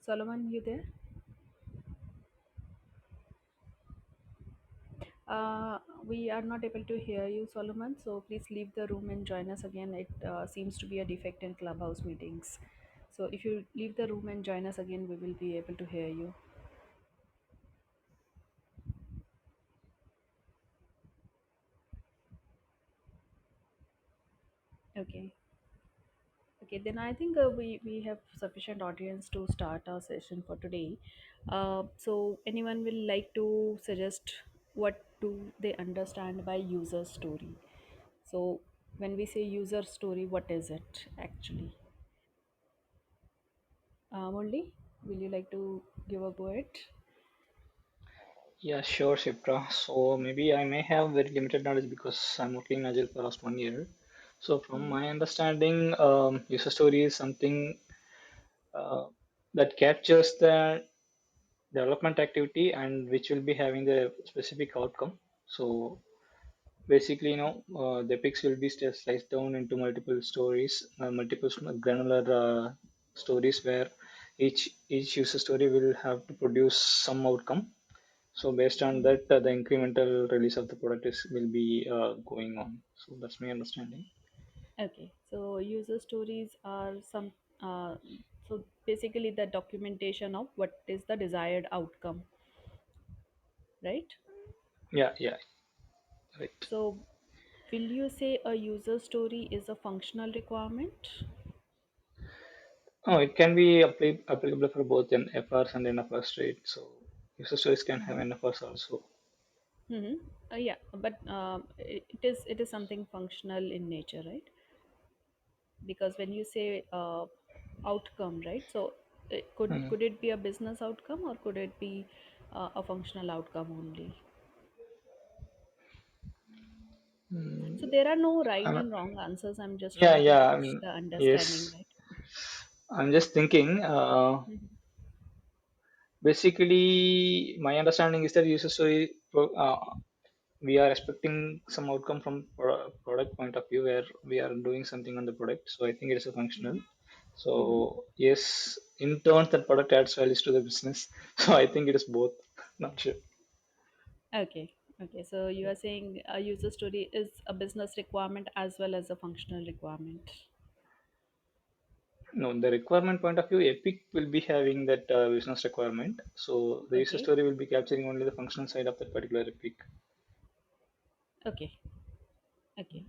Solomon, you there? We are not able to hear you, Solomon. So please leave the room and join us again. It seems to be a defect in Clubhouse meetings. So if you leave the room and join us again, we will be able to hear you. Okay. Okay, then I think we have sufficient audience to start our session for today. So anyone will like to suggest what do they understand by user story? So when we say user story, what is it actually? Only, will you like to give a go at? Yeah, sure, Shipra. So maybe I may have very limited knowledge because I'm working in Agile for last 1 year. So from Mm-hmm. my understanding, user story is something uh, that captures the development activity and which will be having the specific outcome. So basically, the epics will be sliced down into multiple stories, multiple granular stories where each user story will have to produce some outcome. So based on Mm-hmm. that, the incremental release of the product is will be going on. So that's my understanding. Okay, so user stories are some. So basically, the documentation of what is the desired outcome, right? Yeah, yeah, right. So, will you say a user story is a functional requirement? Oh, it can be applicable for both an FRs and NFRs, right? So user stories can have NFRs also. Mm-hmm. Yeah, but it is something functional in nature, right? Because when you say outcome, right? So it Hmm. could it be a business outcome or could it be a functional outcome only? So Hmm. there are no right I'm- and wrong answers. I'm just yeah, trying to yeah. I gauge mean, the understanding, yes. right? I'm just thinking. Basically, my understanding is that user story we are expecting some outcome from product point of view where we are doing something on the product. So I think it is a functional. Mm-hmm. So yes, in turn that product adds values to the business. So I think it is both. Not sure. Okay. Okay. So you are saying a user story is a business requirement as well as a functional requirement. No, the requirement point of view, Epic will be having that business requirement. So the user Okay. story will be capturing only the functional side of that particular Epic. Okay. Okay.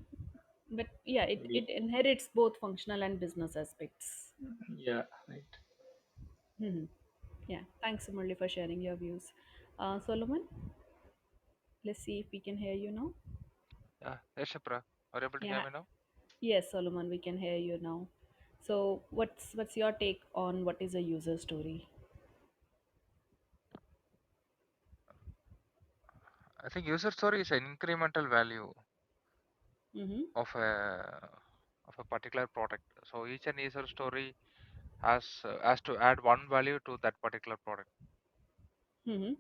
But yeah, it Maybe. inherits both functional and business aspects. Yeah, right. Hmm. Yeah. Thanks, Murli, for sharing your views. Solomon, let's see if we can hear you now. Yeah, yes, Shipra. Are you able to hear Yeah. me now? Yes, Solomon, we can hear you now. So, what's your take on what is a user story? I think user story is an incremental value Mm-hmm. of a particular product. So each and user story has to add one value to that particular product. Mm-hmm.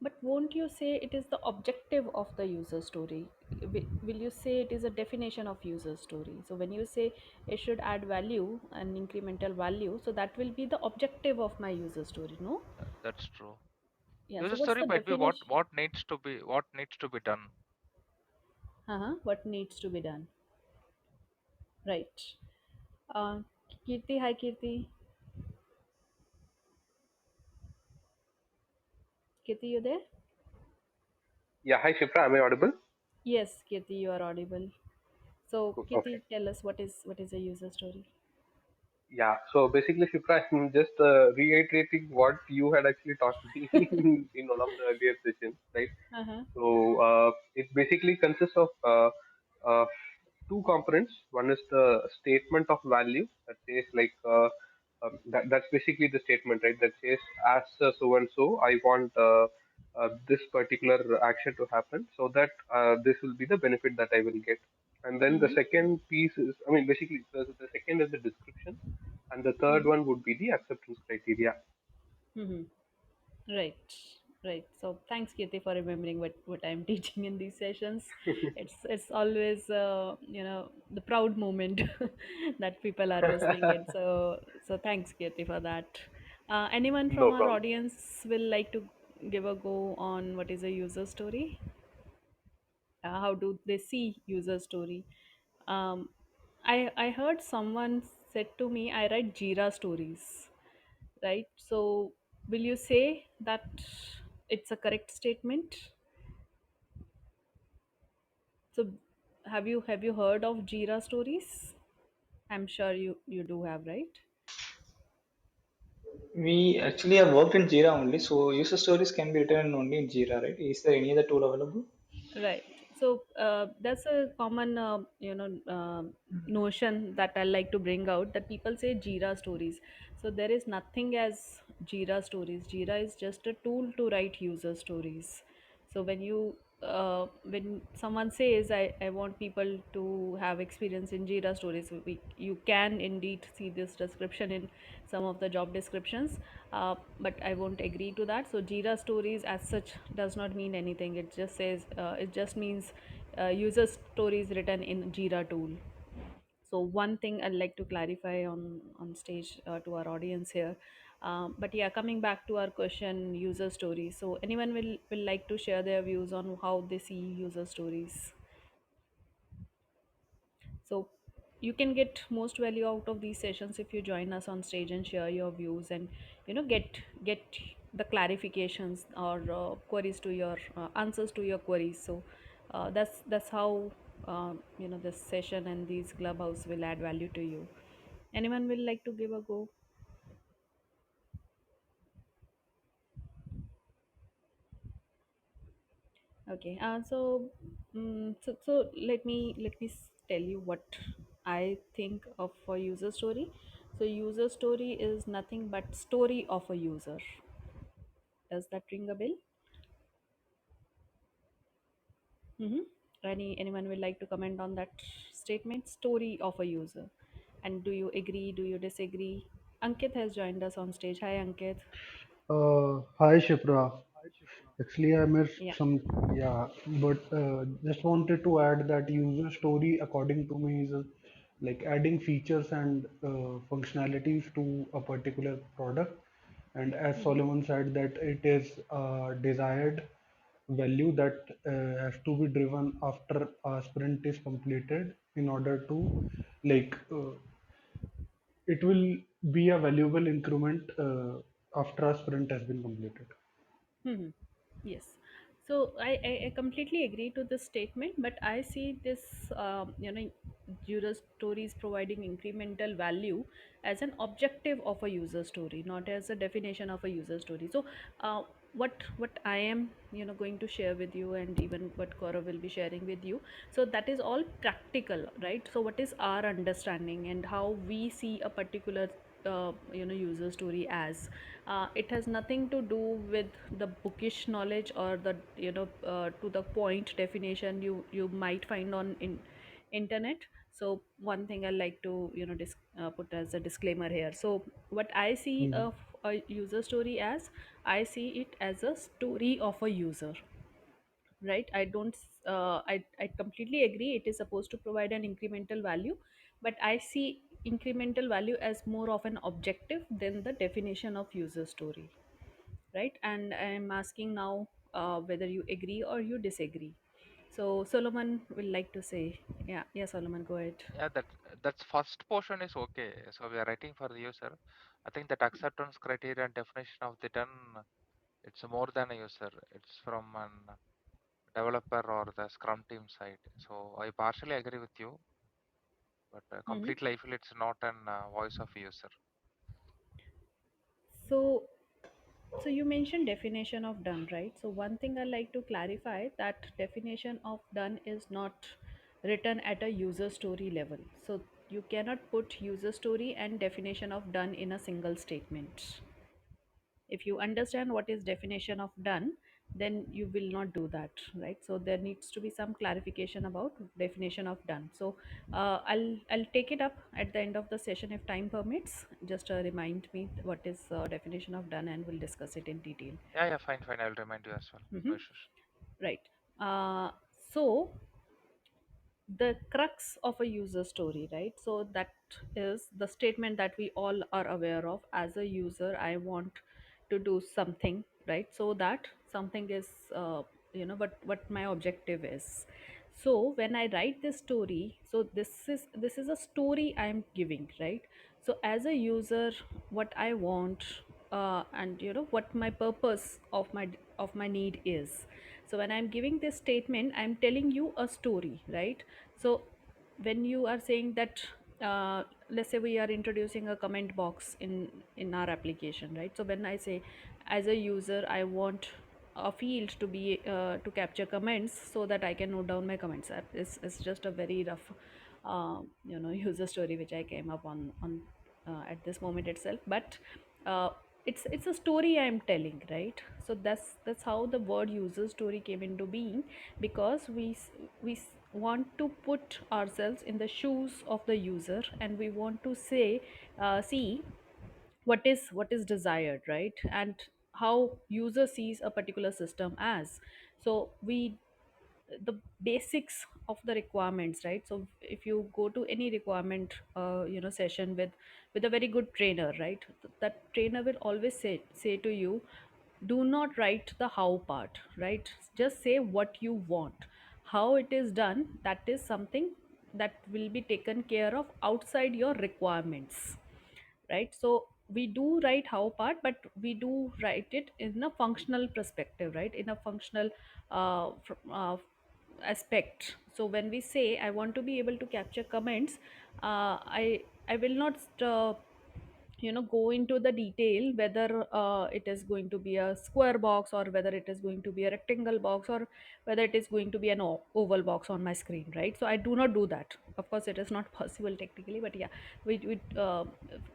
But won't you say it is the objective of the user story? Will you say it is a definition of user story? So when you say it should add value and incremental value, so that will be the objective of my user story, no? That's true. Yeah. So User what's story the might be what definition? needs to be done. Uh-huh. What needs to be done? Right. Uh, Kirti, hi Kirti. Kirti, you there? Yeah, hi Shifra, am I audible? Yes, Kirti, you are audible. So Cool. Okay. Kirti, tell us what is a user story? Yeah, so basically, Shifra, I'm just reiterating what you had actually taught me in one of the earlier sessions, right? Uh-huh. So it basically consists of uh, two components. One is the statement of value that says like that's basically the statement, right? That says as so and so, I want this particular action to happen, so that this will be the benefit that I will get. And then the Mm-hmm. second piece is, I mean, basically the second is the description, and the third one would be the acceptance criteria. Mm-hmm. Right, right. So thanks, Kirti, for remembering what I'm teaching in these sessions. It's always the proud moment that people are listening in. So thanks, Kirti, for that. Anyone from No our problem. audience will like to give a go on what is a user story? How do they see user story? Um, I heard someone said to me, I write Jira stories, right? So will you say that it's a correct statement? So have you heard of Jira stories? I'm sure you do have, right? We actually have worked in Jira only, so user stories can be written only in Jira, right? Is there any other tool available? Right. So that's a common, notion that I like to bring out, that people say Jira stories. So there is nothing as Jira stories. Jira is just a tool to write user stories. So when someone says I want people to have experience in Jira stories, you can indeed see this description in some of the job descriptions, but I won't agree to that. So Jira stories as such does not mean anything. It just says it just means user stories written in Jira tool. So one thing I'd like to clarify on stage to our audience here. But yeah, coming back to our question, user stories. So anyone will like to share their views on how they see user stories. So you can get most value out of these sessions if you join us on stage and share your views, and get the clarifications or queries to your answers to your queries. So that's how this session and these clubhouse will add value to you. Anyone will like to give a go? Okay. So let me tell you what I think of a user story. So user story is nothing but story of a user. Does that ring a bell? Mm-hmm. Anyone will like to comment on that statement? Story of a user. And do you agree? Do you disagree? Ankit has joined us on stage. Hi, Ankit. Hi Shipra. Actually, I missed Yeah. some, yeah, but just wanted to add that user story, according to me, is like adding features and functionalities to a particular product. And as Mm-hmm. Solomon said, that it is a desired value that has to be driven after a sprint is completed in order to like it will be a valuable increment after a sprint has been completed. Hmm. Yes. So I completely agree to this statement, but I see this, user stories providing incremental value as an objective of a user story, not as a definition of a user story. So, what I am, going to share with you, and even what Cora will be sharing with you. So that is all practical, right? So what is our understanding and how we see a particular user story as, it has nothing to do with the bookish knowledge or the to the point definition you might find on in internet. So one thing I like to put as a disclaimer here. So what I see Mhm. of a user story as, I see it as a story of a user, right? I don't I completely agree it is supposed to provide an incremental value, but I see incremental value as more of an objective than the definition of user story, right? And I'm asking now whether you agree or you disagree. So Solomon will like to say. Yeah, Solomon, go ahead. Yeah, that's first portion is okay. So we are writing for the user. I think that acceptance criteria and definition of the done, it's more than a user. It's from an developer or the Scrum team side. So I partially agree with you, but Hmm. completely I feel it's not an voice of a user. So So you mentioned definition of done, right? So one thing I like to clarify, that definition of done is not written at a user story level. So you cannot put user story and definition of done in a single statement. If you understand what is definition of done, then you will not do that, right? So there needs to be some clarification about definition of done. So I'll take it up at the end of the session if time permits. Just remind me what is definition of done, and we'll discuss it in detail. Yeah, yeah, fine, fine. I'll remind you as well. No Hmm. issues. Right. Uh, so the crux of a user story, right? So that is the statement that we all are aware of. As a user, I want to do something, right? So that something is, what my objective is. So when I write this story, so this is a story I am giving, right? So as a user, what I want, and what my purpose of my need is. So when I'm giving this statement, I'm telling you a story, right? So when you are saying that, let's say we are introducing a comment box in our application, right? So when I say, as a user, I want a field to be to capture comments so that I can note down my comments. It's just a very rough user story which I came up on at this moment itself. But uh, it's a story I'm telling, right? So that's how the word user story came into being, because we want to put ourselves in the shoes of the user, and we want to see what is desired, right? And how user sees a particular system as. So we the basics of the requirements, right? So if you go to any requirement session with a very good trainer, right? That trainer will always say to you, do not write the how part, right? Just say what you want. How it is done, that is something that will be taken care of outside your requirements, right? So we do write how part, but we do write it in a functional perspective, right? In a functional aspect. So when we say I want to be able to capture comments, I will not go into the detail whether it is going to be a square box, or whether it is going to be a rectangle box, or whether it is going to be an oval box on my screen, right? So I do not do that. Of course it is not possible technically, but yeah, we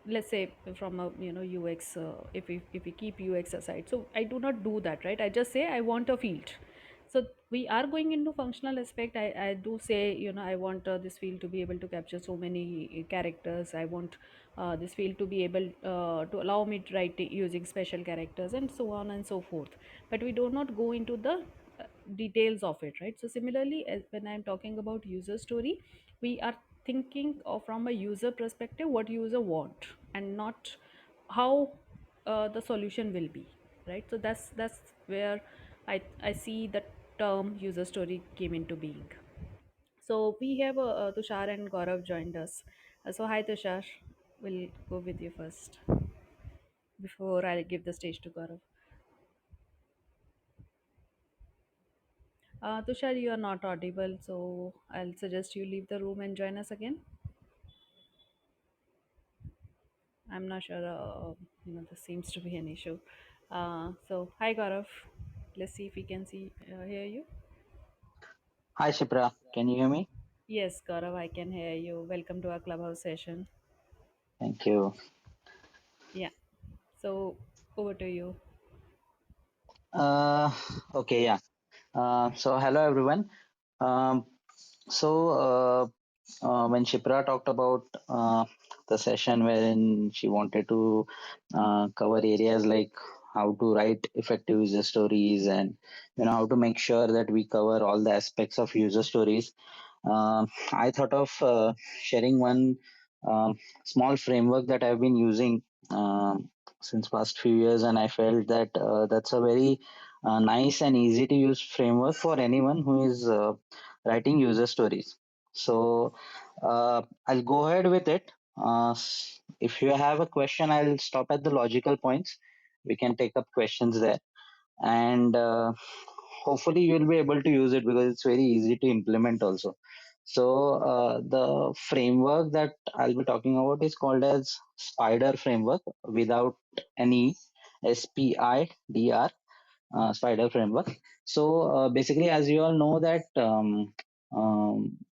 let's say from a UX, if we keep UX aside, so I do not do that, right? I just say I want a field. So we are going into functional aspect. I do say, I want this field to be able to capture so many characters. I want this field to be able to allow me to write using special characters, and so on and so forth. But we do not go into the details of it, right? So similarly, when I'm talking about user story, we are thinking of, from a user perspective, what user want, and not how the solution will be, right? So that's where I see the term user story came into being. So we have Tushar and Gaurav joined us. So hi Tushar, we'll go with you first before I give the stage to Gaurav. Tushar, you are not audible, so I'll suggest you leave the room and join us again. I'm not sure, this seems to be an issue. So hi Gaurav, let's see if we can hear you. Hi, Shipra. Can you hear me? Yes, Gaurav, I can hear you. Welcome to our clubhouse session. Thank you. Yeah. So over to you. Uh, okay, yeah. So, hello, everyone. Um, when Shipra talked about the session wherein she wanted to cover areas like how to write effective user stories, and how to make sure that we cover all the aspects of user stories, I thought of sharing one um, small framework that I've been using since past few years, and I felt that that's a very nice and easy to use framework for anyone who is writing user stories. So I'll go ahead with it. If you have a question, I'll stop at the logical points. We can take up questions there, and hopefully you'll be able to use it because it's very easy to implement also. So the framework that I'll be talking about is called as Spider framework, without any SPIDR, Spider framework. So basically, as you all know that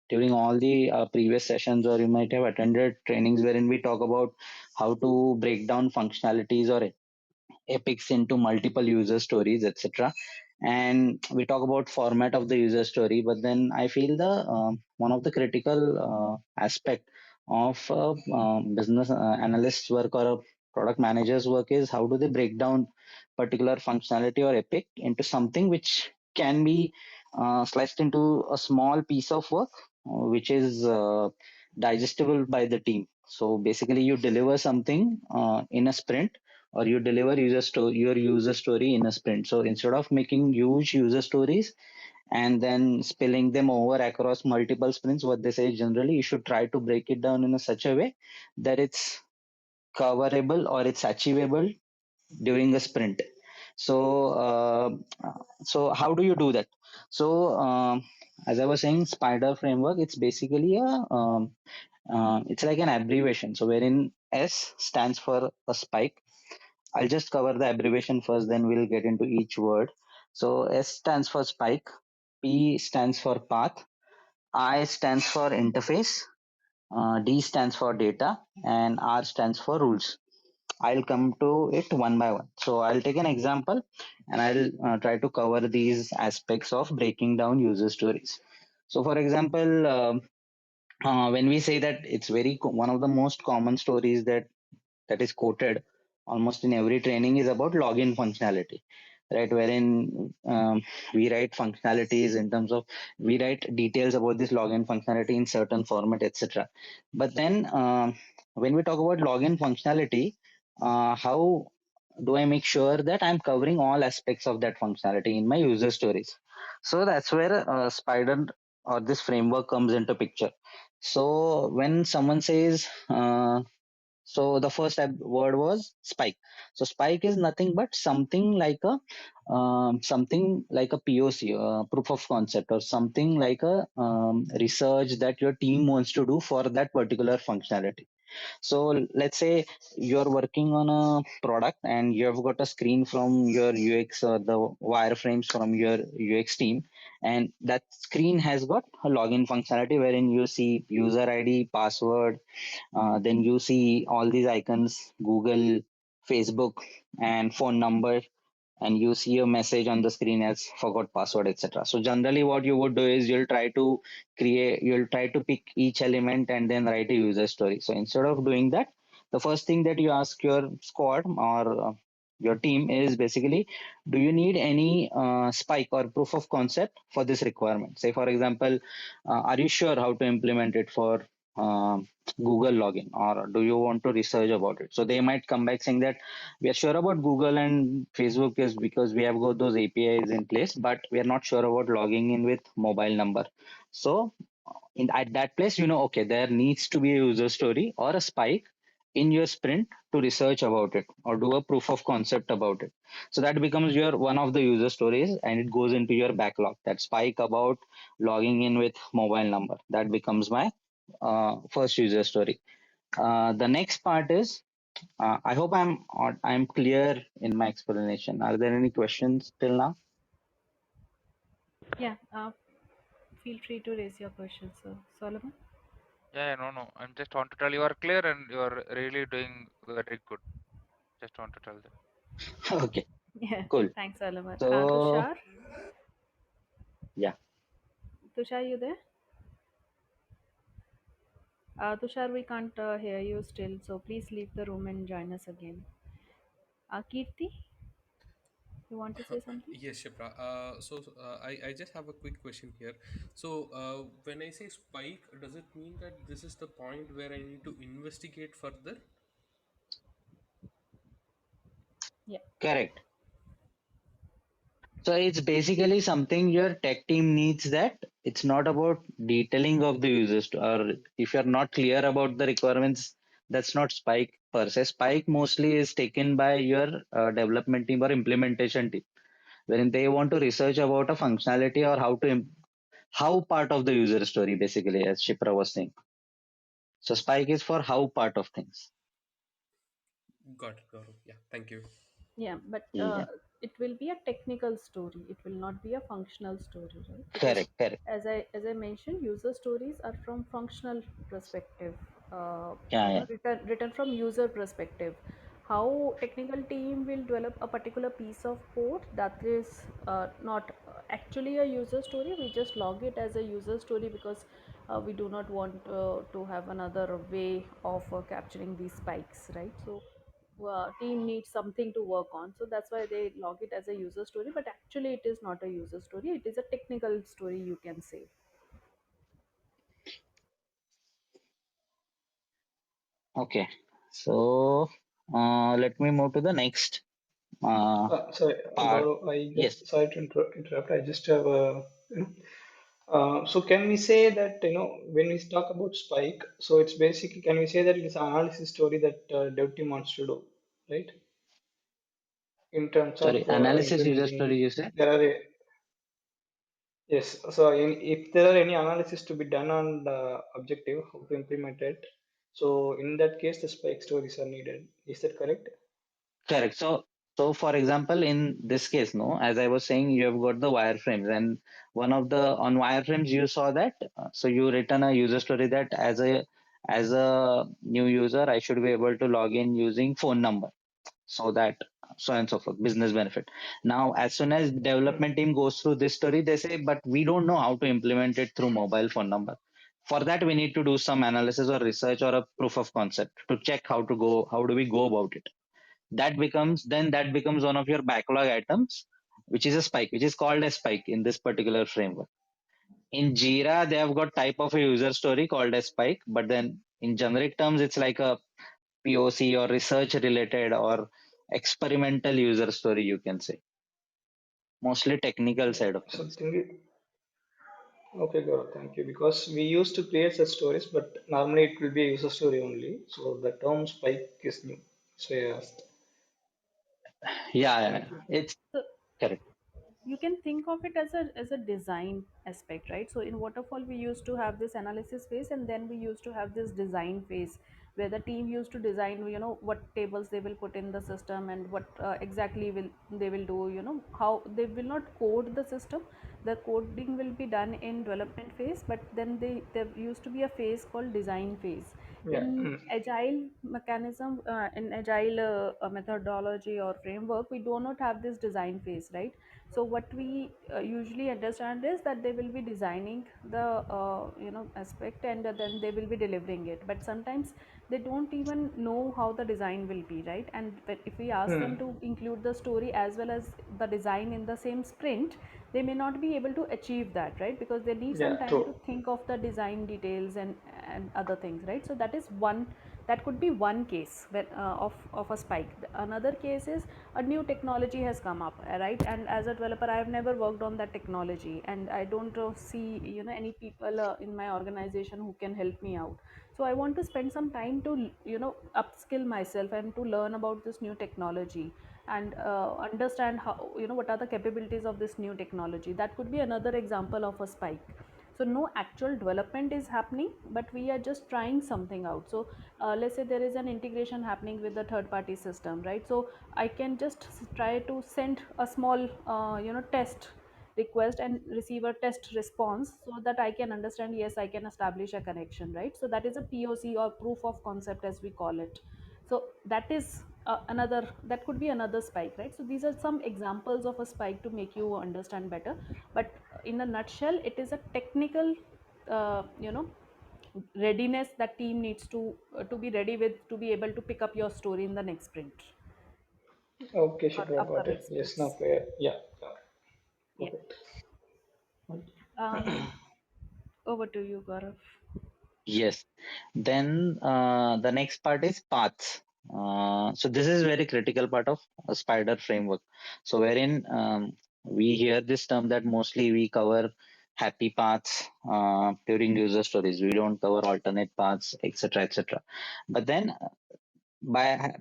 during all the previous sessions, or you might have attended trainings wherein we talk about how to break down functionalities or epics into multiple user stories, etc. And we talk about format of the user story, but then I feel the one of the critical aspect of business analysts work or a product manager's work is how do they break down particular functionality or epic into something which can be sliced into a small piece of work, which is digestible by the team. So basically, you deliver something in a sprint, or you deliver your user story in a sprint. So instead of making huge user stories and then spilling them over across multiple sprints, what they say generally, you should try to break it down in a such a way that it's coverable or it's achievable during a sprint. So, so how do you do that? So, as I was saying, Spider framework, it's basically it's like an abbreviation. So, wherein S stands for a spike. I'll just cover the abbreviation first, then we'll get into each word. So, S stands for spike, P stands for path, I stands for interface, D stands for data, and R stands for rules. I'll come to it one by one. So I'll take an example and I'll try to cover these aspects of breaking down user stories. So, for example, when we say that it's one of the most common stories that is quoted almost in every training is about login functionality, right? Wherein we write functionalities in terms of we write details about this login functionality in certain format, etc. But then when we talk about login functionality, how do I make sure that I'm covering all aspects of that functionality in my user stories? So that's where Spider or this framework comes into picture. So when someone says so the first word was spike. So spike is nothing but something like a POC, proof of concept, or something like a research that your team wants to do for that particular functionality. So let's say you're working on a product and you've got a screen from your UX or the wireframes from your UX team, and that screen has got a login functionality wherein you see user ID, password, then you see all these icons, Google, Facebook, and phone number, and you see a message on the screen as forgot password, etc. So generally what you would do is you'll try to pick each element and then write a user story. So instead of doing that, the first thing that you ask your squad or your team is basically, do you need any spike or proof of concept for this requirement? Say for example, are you sure how to implement it for Google login, or do you want to research about it? So they might come back saying that we are sure about Google and Facebook is because we have got those APIs in place, but we are not sure about logging in with mobile number. So at that place, okay, there needs to be a user story or a spike in your sprint to research about it or do a proof of concept about it. So that becomes your one of the user stories and it goes into your backlog. That spike about logging in with mobile number, that becomes my first user story. The next part is I hope I'm clear in my explanation. Are there any questions till now? Yeah, feel free to raise your questions, sir. Solomon? Yeah, no, no. I'm just want to tell you are clear and you are really doing very good. Just want to tell that. Okay, Yeah, cool. thanks, Solomon. So Tushar? yeah, Tushar, you there? Tushar, we can't hear you still, so please leave the room and join us again. Kirti, you want to say something? Yes, Shipra. I just have a quick question here. So, when I say spike, does it mean that this is the point where I need to investigate further? Yeah. correct. So it's basically something your tech team needs that it's not about detailing of the users or if you're not clear about the requirements, that's not spike per se. Spike mostly is taken by your development team or implementation team, wherein they want to research about a functionality or how part of the user story basically, as Shipra was saying. So spike is for how part of things. Got it, got it. Yeah, thank you. Yeah, but Yeah, it will be a technical story. It will not be a functional story, right? Because correct, correct. as I mentioned, user stories are from functional perspective. Yeah, yeah. Written from user perspective. How technical team will develop a particular piece of code that is not actually a user story. We just log it as a user story because we do not want to have another way of capturing these spikes, right? So team needs something to work on, so that's why they log it as a user story, but actually it is not a user story, it is a technical story, you can say. Okay, so let me move to the next Sorry, part. Gaurav, I Yes, just sorry to interrupt. I just have a so can we say that when we talk about Spike, so it's basically can we say that it is an analysis story that dev team wants to do, right? In terms of sorry, analysis user story, implementing, you say? there are yes. So if there are any analysis to be done on the objective, how to implement it, so in that case, the Spike stories are needed. Is that correct? Correct. So for example, in this case, no, as I was saying, you have got the wireframes, and one of the on wireframes you saw that. So you written a user story that as a new user, I should be able to log in using phone number, so that so on and so forth, business benefit. Now, as soon as Hmm. development team goes through this story, they say, but we don't know how to implement it through mobile phone number. For that, we need to do some analysis or research or a proof of concept to check how do we go about it. That becomes one of your backlog items, which is a spike, which is called a spike in this particular framework. In Jira, they have got type of a user story called a spike, but then in generic terms, it's like a POC or research related or experimental user story, you can say. Mostly technical Yeah. side of So things. okay, Gaurav, thank you. Because we used to create such stories, but normally it will be a user story only. So the term Spike is new. So I asked. Yeah, yeah, Thank yeah. you. It's So correct. you can think of it as a design aspect, right? So in waterfall we used to have this analysis phase, and then we used to have this design phase where the team used to design, what tables they will put in the system, and what exactly will they will do, how they will not code the system. The coding will be done in development phase, but then there used to be a phase called design phase. Yeah. In Mm. agile mechanism, in agile methodology or framework, we do not have this design phase, right? So what we usually understand is that they will be designing the aspect, and then they will be delivering it, but sometimes they don't even know how the design will be, right? And if we ask them Mm. to include the story as well as the design in the same sprint, they may not be able to achieve that, right? Because they need some Yeah, time to true. think of the design details and other things, right? So that could be one case of a spike. Another case is a new technology has come up, right? And as a developer, I have never worked on that technology, and I don't see any people in my organization who can help me out. So I want to spend some time to upskill myself and to learn about this new technology, and understand how, what are the capabilities of this new technology. That could be another example of a spike. So no actual development is happening, but we are just trying something out. So let's say there is an integration happening with the third party system, right? So I can just try to send a small test request and receive a test response, so that I can understand, yes, I can establish a connection, right? So that is a POC, or proof of concept as we call it. So that is another, that could be another spike, right? So these are some examples of a spike to make you understand better. But in a nutshell, it is a technical readiness that team needs to be ready with, to be able to pick up your story in the next sprint Okay, or Shubhra, got upcoming it. Yes, now sprints. clear. Yeah, got it. Yeah. Perfect. Over to you, Gaurav. Yes. Then the next part is paths. So this is very critical part of a spider framework. So wherein we hear this term that mostly we cover happy paths during user stories. We don't cover alternate paths, etc., etc. But then by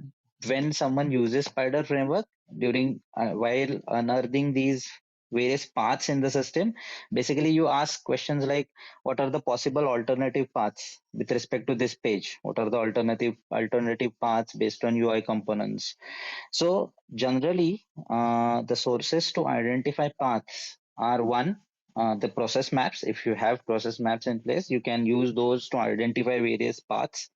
when someone uses spider framework during while unearthing these various paths in the system, basically you ask questions like what are the possible alternative paths with respect to this page, what are the alternative paths based on UI components. So generally the sources to identify paths are one, the process maps. If you have process maps in place, you can use those to identify various paths.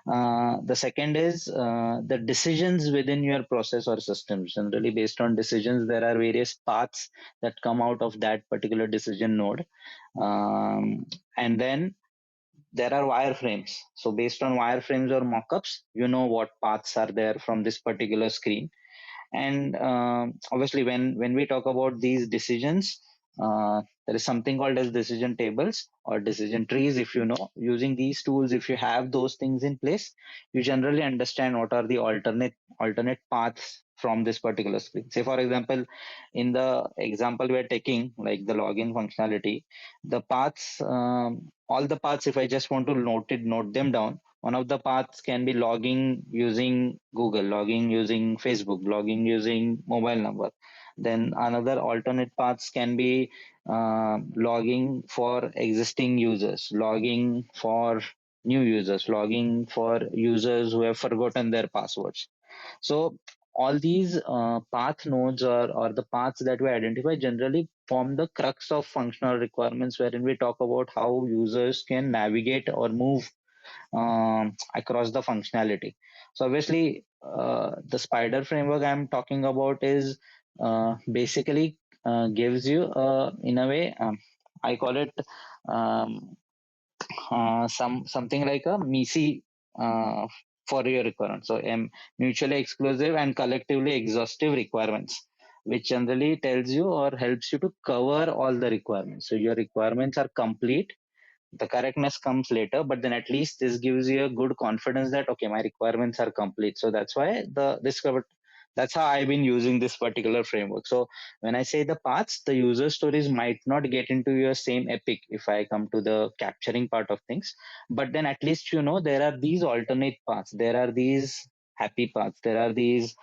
The second is the decisions within your process or systems. Generally, based on decisions, there are various paths that come out of that particular decision node. And then there are wireframes. So, based on wireframes or mockups, you know what paths are there from this particular screen. And obviously, when we talk about these decisions, there is something called as decision tables or decision trees. If you know, using these tools, if you have those things in place, you generally understand what are the alternate paths from this particular screen. Say for example, in the example we are taking, like the login functionality, the paths, all the paths, if I just want to note them down, one of the paths can be logging using Google, logging using Facebook, logging using mobile number. Then another alternate paths can be logging for existing users, logging for new users, logging for users who have forgotten their passwords. So all these path nodes or the paths that we identify generally form the crux of functional requirements, wherein we talk about how users can navigate or move across the functionality. So obviously, the Spider framework I'm talking about is basically gives you, in a way, I call it um, something like a MISI for your requirement. So mutually exclusive and collectively exhaustive requirements, which generally tells you or helps you to cover all the requirements. So your requirements are complete, the correctness comes later, but then at least this gives you a good confidence that okay, my requirements are complete. So that's why that's how I've been using this particular framework. So when I say the paths, the user stories might not get into your same epic if I come to the capturing part of things, but then at least you know there are these alternate paths, there are these happy paths, there are these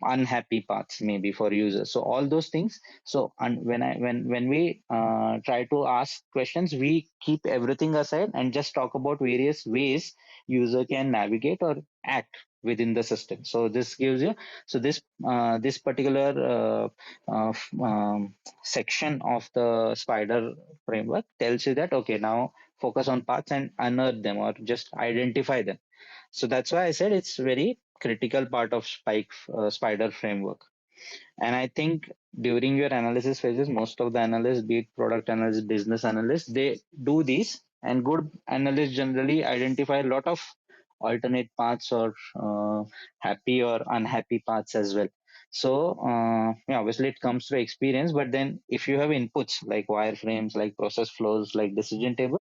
unhappy paths maybe for users. So all those things. So and when we try to ask questions, we keep everything aside and just talk about various ways user can navigate or act within the system. So this gives you, so this particular section of the Spider framework tells you that okay, now focus on paths and unearth them or just identify them. So that's why I said it's very critical part of Spider framework. And I think during your analysis phases, most of the analysts, be it product analysts, business analysts, they do these. And good analysts generally identify a lot of alternate paths or happy or unhappy paths as well. So, yeah, obviously it comes through experience, but then if you have inputs like wireframes, like process flows, like decision tables,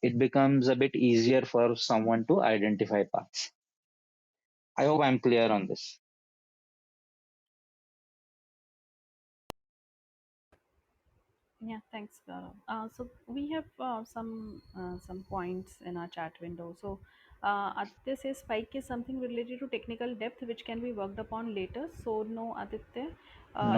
it becomes a bit easier for someone to identify paths. I hope I'm clear on this. Yeah, thanks, Gaurav. So we have some points in our chat window. So Aditya says spike is something related to technical depth which can be worked upon later. So no, Aditya,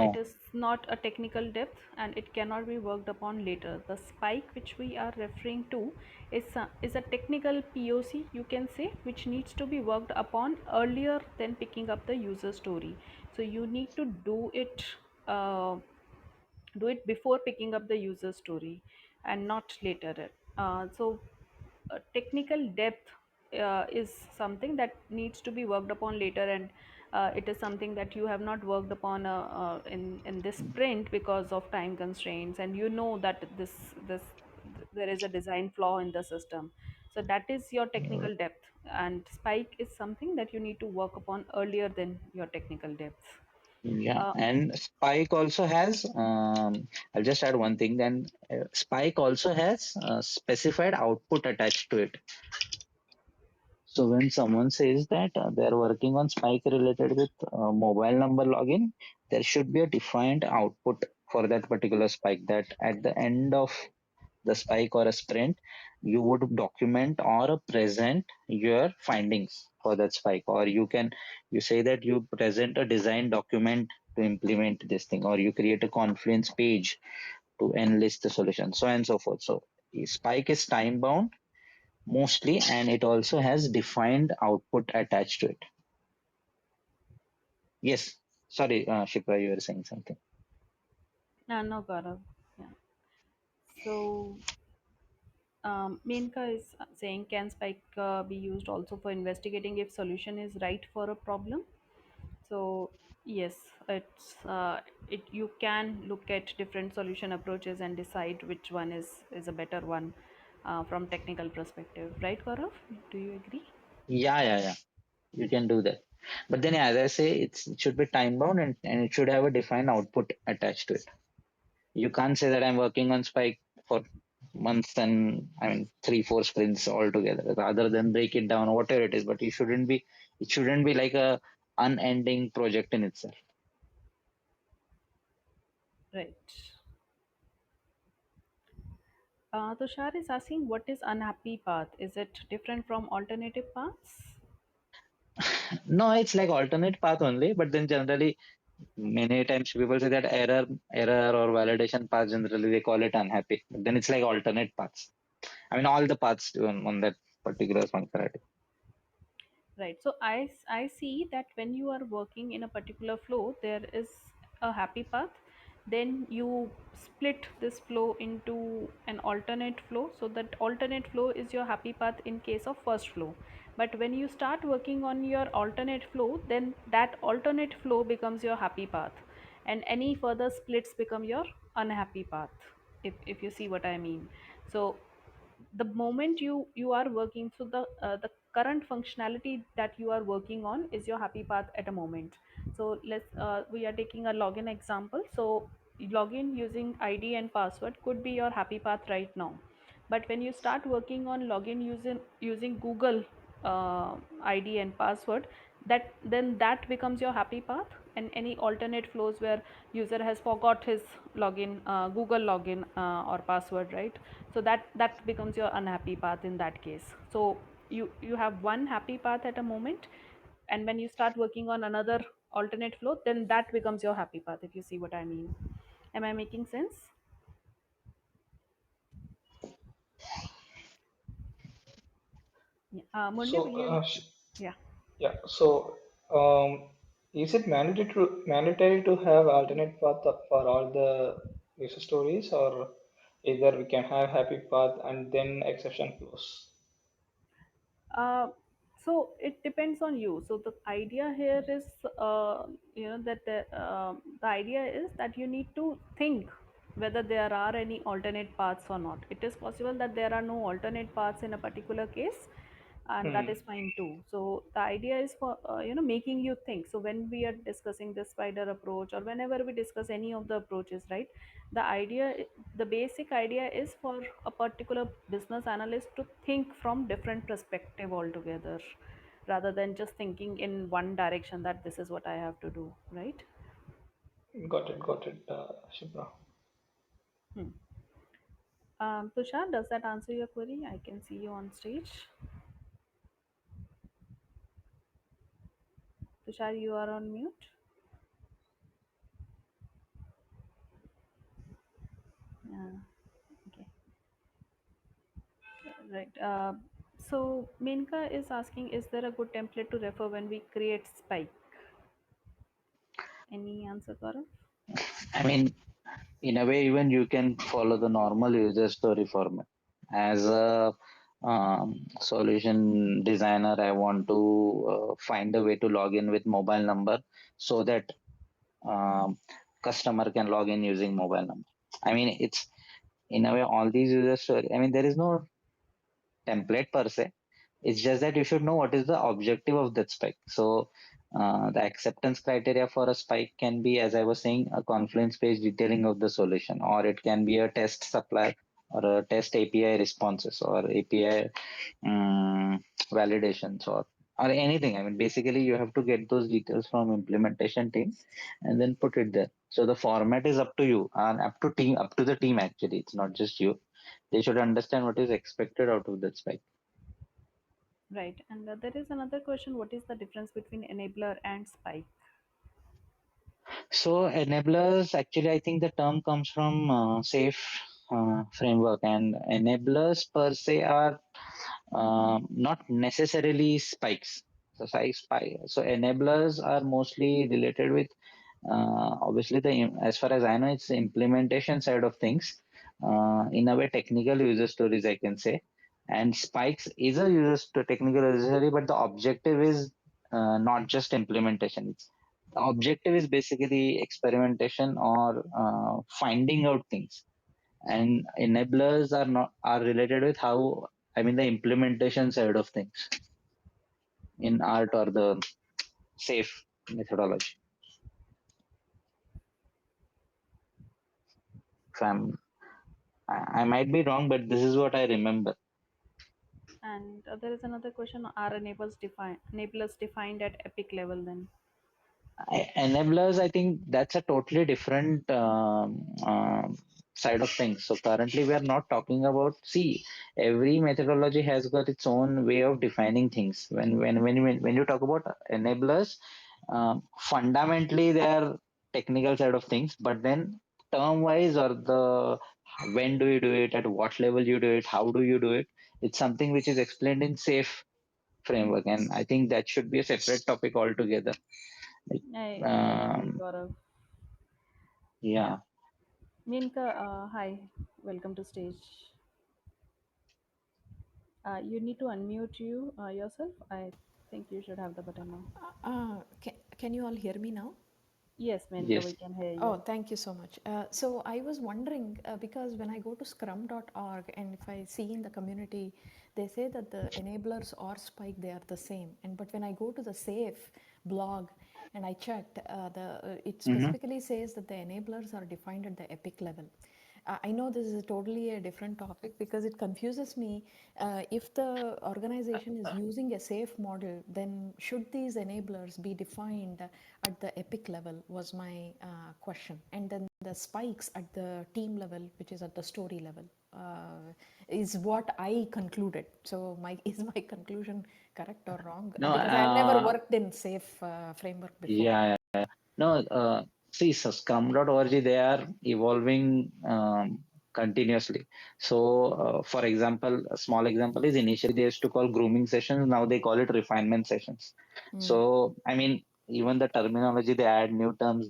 it No. is not a technical depth and it cannot be worked upon later. The spike which we are referring to is a technical POC, you can say, which needs to be worked upon earlier than picking up the user story. So you need to Uh, do it before picking up the user story and not later. Technical depth is something that needs to be worked upon later, and it is something that you have not worked upon in this sprint because of time constraints, and you know that this there is a design flaw in the system. So that is your technical depth, and spike is something that you need to work upon earlier than your technical depth. Yeah, uh, and Spike also has, I'll just add one thing then. Spike also has specified output attached to it. So when someone says that they're working on Spike related with mobile number login, there should be a defined output for that particular Spike, that at the end of the Spike or a sprint, you would document or present your findings for that Spike, or you say that you present a design document to implement this thing, or you create a Confluence page to enlist the solution, so on and so forth. So Spike is time bound mostly, and it also has defined output attached to it. Yes, sorry, Shipra, you were saying something. no, Gaurav. Yeah. So Menka is saying, can Spike be used also for investigating if solution is right for a problem? So yes, it you can look at different solution approaches and decide which one is a better one from technical perspective, right, Gaurav? Do you agree? Yeah. You can do that. But then, as I say, it should be time bound and it should have a defined output attached to it. You can't say that I'm working on Spike for months and I mean 3, 4 sprints altogether, rather than break it down, whatever it is. But it shouldn't be like a unending project in itself. Right. Tushar is asking, what is unhappy path? Is it different from alternative paths? No, it's like alternate path only, but then generally many times people say that error or validation path, generally they call it unhappy. But then it's like alternate paths. I mean all the paths on that particular functionality. Right. So I see that when you are working in a particular flow, there is a happy path. Then you split this flow into an alternate flow. So that alternate flow is your happy path in case of first flow. But when you start working on your alternate flow, then that alternate flow becomes your happy path. And any further splits become your unhappy path. If you see what I mean. So the moment you are working, so the current functionality that you are working on is your happy path at a moment. So we are taking a login example. So login using id and password could be your happy path right now, but when you start working on login using google id and password, that becomes your happy path. And any alternate flows where user has forgot his login google login or password, right? So that becomes your unhappy path in that case. So you have one happy path at a moment, and when you start working on another alternate flow, then that becomes your happy path, if you see what I mean. Am I making sense? Yeah. Murli, So, will you? Yeah. yeah. So, is it mandatory to have alternate path for all the user stories, or either we can have happy path and then exception flows? Uh, so it depends on you. So the idea here is, that the idea is that you need to think whether there are any alternate paths or not. It is possible that there are no alternate paths in a particular case, and that Hmm. is fine too. So the idea is for making you think. So when we are discussing this spider approach, or whenever we discuss any of the approaches, right, the basic idea is for a particular business analyst to think from different perspective altogether, rather than just thinking in one direction that this is what I have to do, right? Got it, Shibra. Hmm. Tushar, does that answer your query? I can see you on stage. Tushar, you are on mute. Yeah. Okay. Right. So Menka is asking, is there a good template to refer when we create spike? Any answer, Gaurav? I mean, in a way, even you can follow the normal user story format. As a solution designer, I want to find a way to log in with mobile number so that um, customer can log in using mobile number. I mean, it's in a way all these user story. I mean, there is no template per se. It's just that you should know what is the objective of that spike. So the acceptance criteria for a spike can be, as I was saying, a Confluence page detailing of the solution, or it can be a test supply or a test API responses or API validations or anything. I mean, basically, you have to get those details from implementation team and then put it there. So the format is up to you and up to the team actually. It's not just you. They should understand what is expected out of that spike. Right. And there is another question. What is the difference between enabler and spike? So enablers, actually, I think the term comes from SAFe framework, and enablers per se are not necessarily spikes. So enablers are mostly related with obviously as far as I know, it's the implementation side of things. in a way technical user stories, I can say. And Spikes is a technical user story, but the objective is not just implementation. The objective is basically experimentation or finding out things. And enablers are related with how, I mean, the implementation side of things in art or the safe methodology. If I might be wrong, but this is what I remember. And there is another question: are enablers defined at epic level then? Enablers, I think that's a totally different side of things. So currently, we are not talking about. See, every methodology has got its own way of defining things. When you talk about enablers, fundamentally they are technical side of things, but then term wise or the when do you do it, at what level you do it, how do you do it, it's something which is explained in safe framework, and I think that should be a separate topic altogether. Like, I agree, Gaurav. yeah. Minka, hi, welcome to stage. You need to unmute yourself. I think you should have the button now. Can you all hear me now? Yes, Minka, we Yes. can hear Oh, you. thank you so much. So I was wondering because when I go to scrum.org and if I see in the community, they say that the enablers or Spike, they are the same. And but when I go to the SAFE blog and I checked, it Mm-hmm. specifically says that the enablers are defined at the epic level. I know this is totally a different topic because it confuses me. If the organization is using a safe model, then should these enablers be defined at the epic level? Was my question. And then the spikes at the team level, which is at the story level, is what I concluded. So, my is my conclusion correct or wrong? No, Because I have never worked in safe framework before. yeah, no, see, so Scrum.org, they are evolving continuously. So, for example, a small example is initially they used to call grooming sessions, now they call it refinement sessions. So, I mean, even the terminology, they add new terms,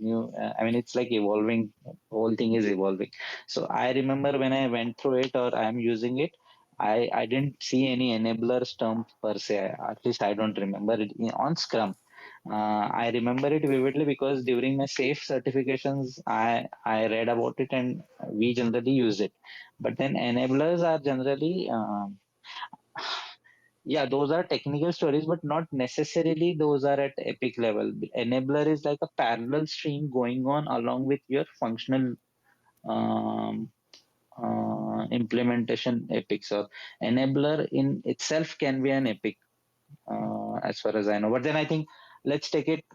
I mean, it's like evolving, whole thing is evolving. So, I remember when I went through it or I'm using it, I didn't see any enablers terms per se. At least I don't remember it on Scrum. I remember it vividly because during my safe certifications, I read about it and we generally use it. But then enablers are generally, yeah, those are technical stories, but not necessarily those are at epic level. Enabler is like a parallel stream going on along with your functional um, implementation epic. So enabler in itself can be an epic, as far as I know. But then I think let's take it.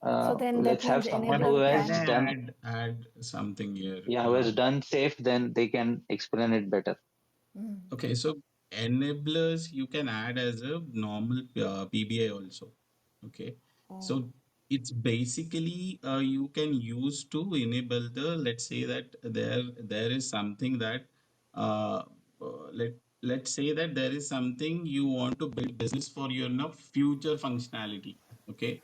So then that Let's have means someone who enabler Can has I can. done, add something here? yeah, who has done safe, then they can explain it better. Okay, so enablers you can add as a normal PBI also. Okay, Oh, so it's basically you can use to enable the, let's say that there is something that uh, let's say that there is something you want to build business for your future functionality. Okay,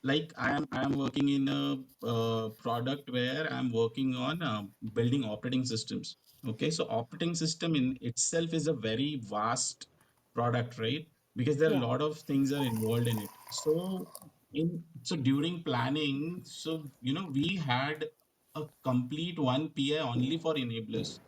like I am working in a product where I'm working on building operating systems. Okay, so operating system in itself is a very vast product, right? Because there are a yeah. lot of things are involved in it. So during planning, so we had a complete one PI only for enablers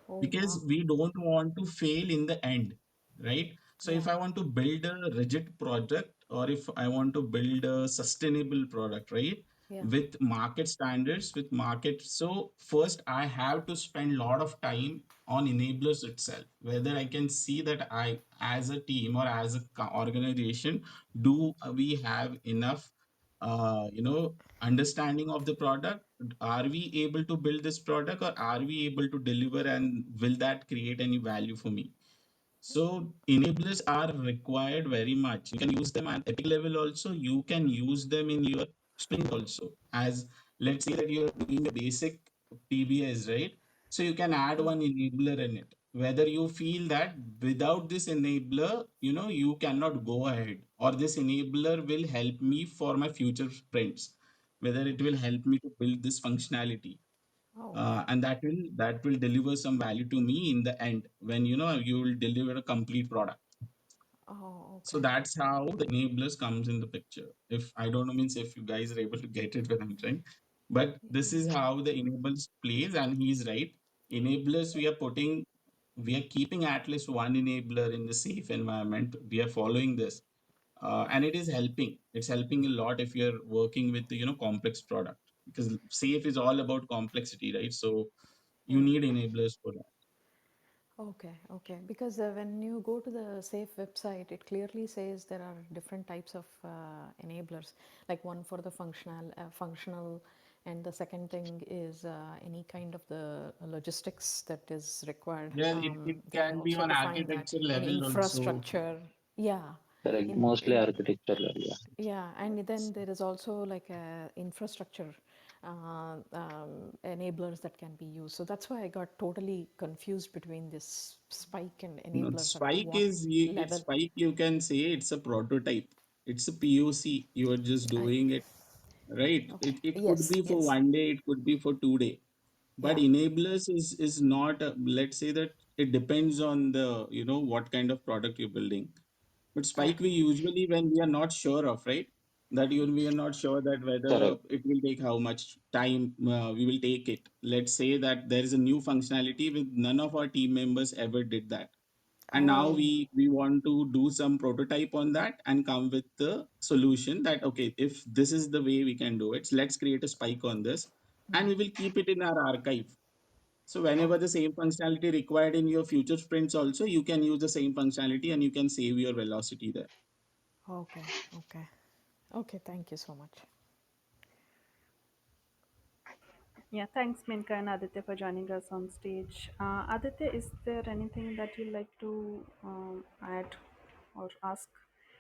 Oh, wow. because we don't want to fail in the end, right? So if Yeah. I want to build a rigid project or if I want to build a sustainable product, right, Yeah. with market standards, with market, so first I have to spend a lot of time on enablers itself, whether I can see that I as a team or as a organization, do we have enough understanding of the product. Are we able to build this product or are we able to deliver, and will that create any value for me? So enablers are required very much. You can use them at epic level also. You can use them in your sprint also. As let's say that you're doing a basic PBS, right? So you can add one enabler in it. Whether you feel that without this enabler, you cannot go ahead, or this enabler will help me for my future sprints, whether it will help me to build this functionality. Oh, and that will deliver some value to me in the end when you will deliver a complete product. oh, So okay. that's how the enablers comes in the picture. If I don't know means if you guys are able to get it what I'm trying, but this is Yeah. how the enablers plays, and he's right. Enablers we are keeping at least one enabler in the safe environment. We are following this, and it is helping. It's helping a lot if you're working with complex product, because safe is all about complexity, right? So you Mm. need enablers for that. Okay, okay. Because when you go to the SAFE website, it clearly says there are different types of enablers, like one for the functional, and the second thing is any kind of the logistics that is required. Yeah, it They have can be also on defined that architecture in level also. infrastructure. Yeah, Correct. in Mostly architecture level. Yeah. yeah, and then there is also like a infrastructure enablers that can be used. So that's why I got totally confused between this spike and No, enablers at Spike what is it's level. Spike. You can say it's a prototype. It's a POC. You are just I doing it, right? okay. It could Yes, be for yes, 1 day. It could be for 2 day. But yeah, enablers is not. Let's say that it depends on the what kind of product you're building. But Spike we okay. usually when we are not sure of, right? That we are not sure that whether Correct. it will take how much time we will take it. Let's say that there is a new functionality with none of our team members ever did that, and now Oh, we want to do some prototype on that and come with the solution that okay, if this is the way we can do it, so let's create a spike on this, and we will keep it in our archive. So whenever okay, the same functionality required in your future sprints also, you can use the same functionality and you can save your velocity there. okay, okay, okay. Thank you so much. Yeah, thanks Minka and Aditya for joining us on stage. Aditya, is there anything that you'd like to add or ask?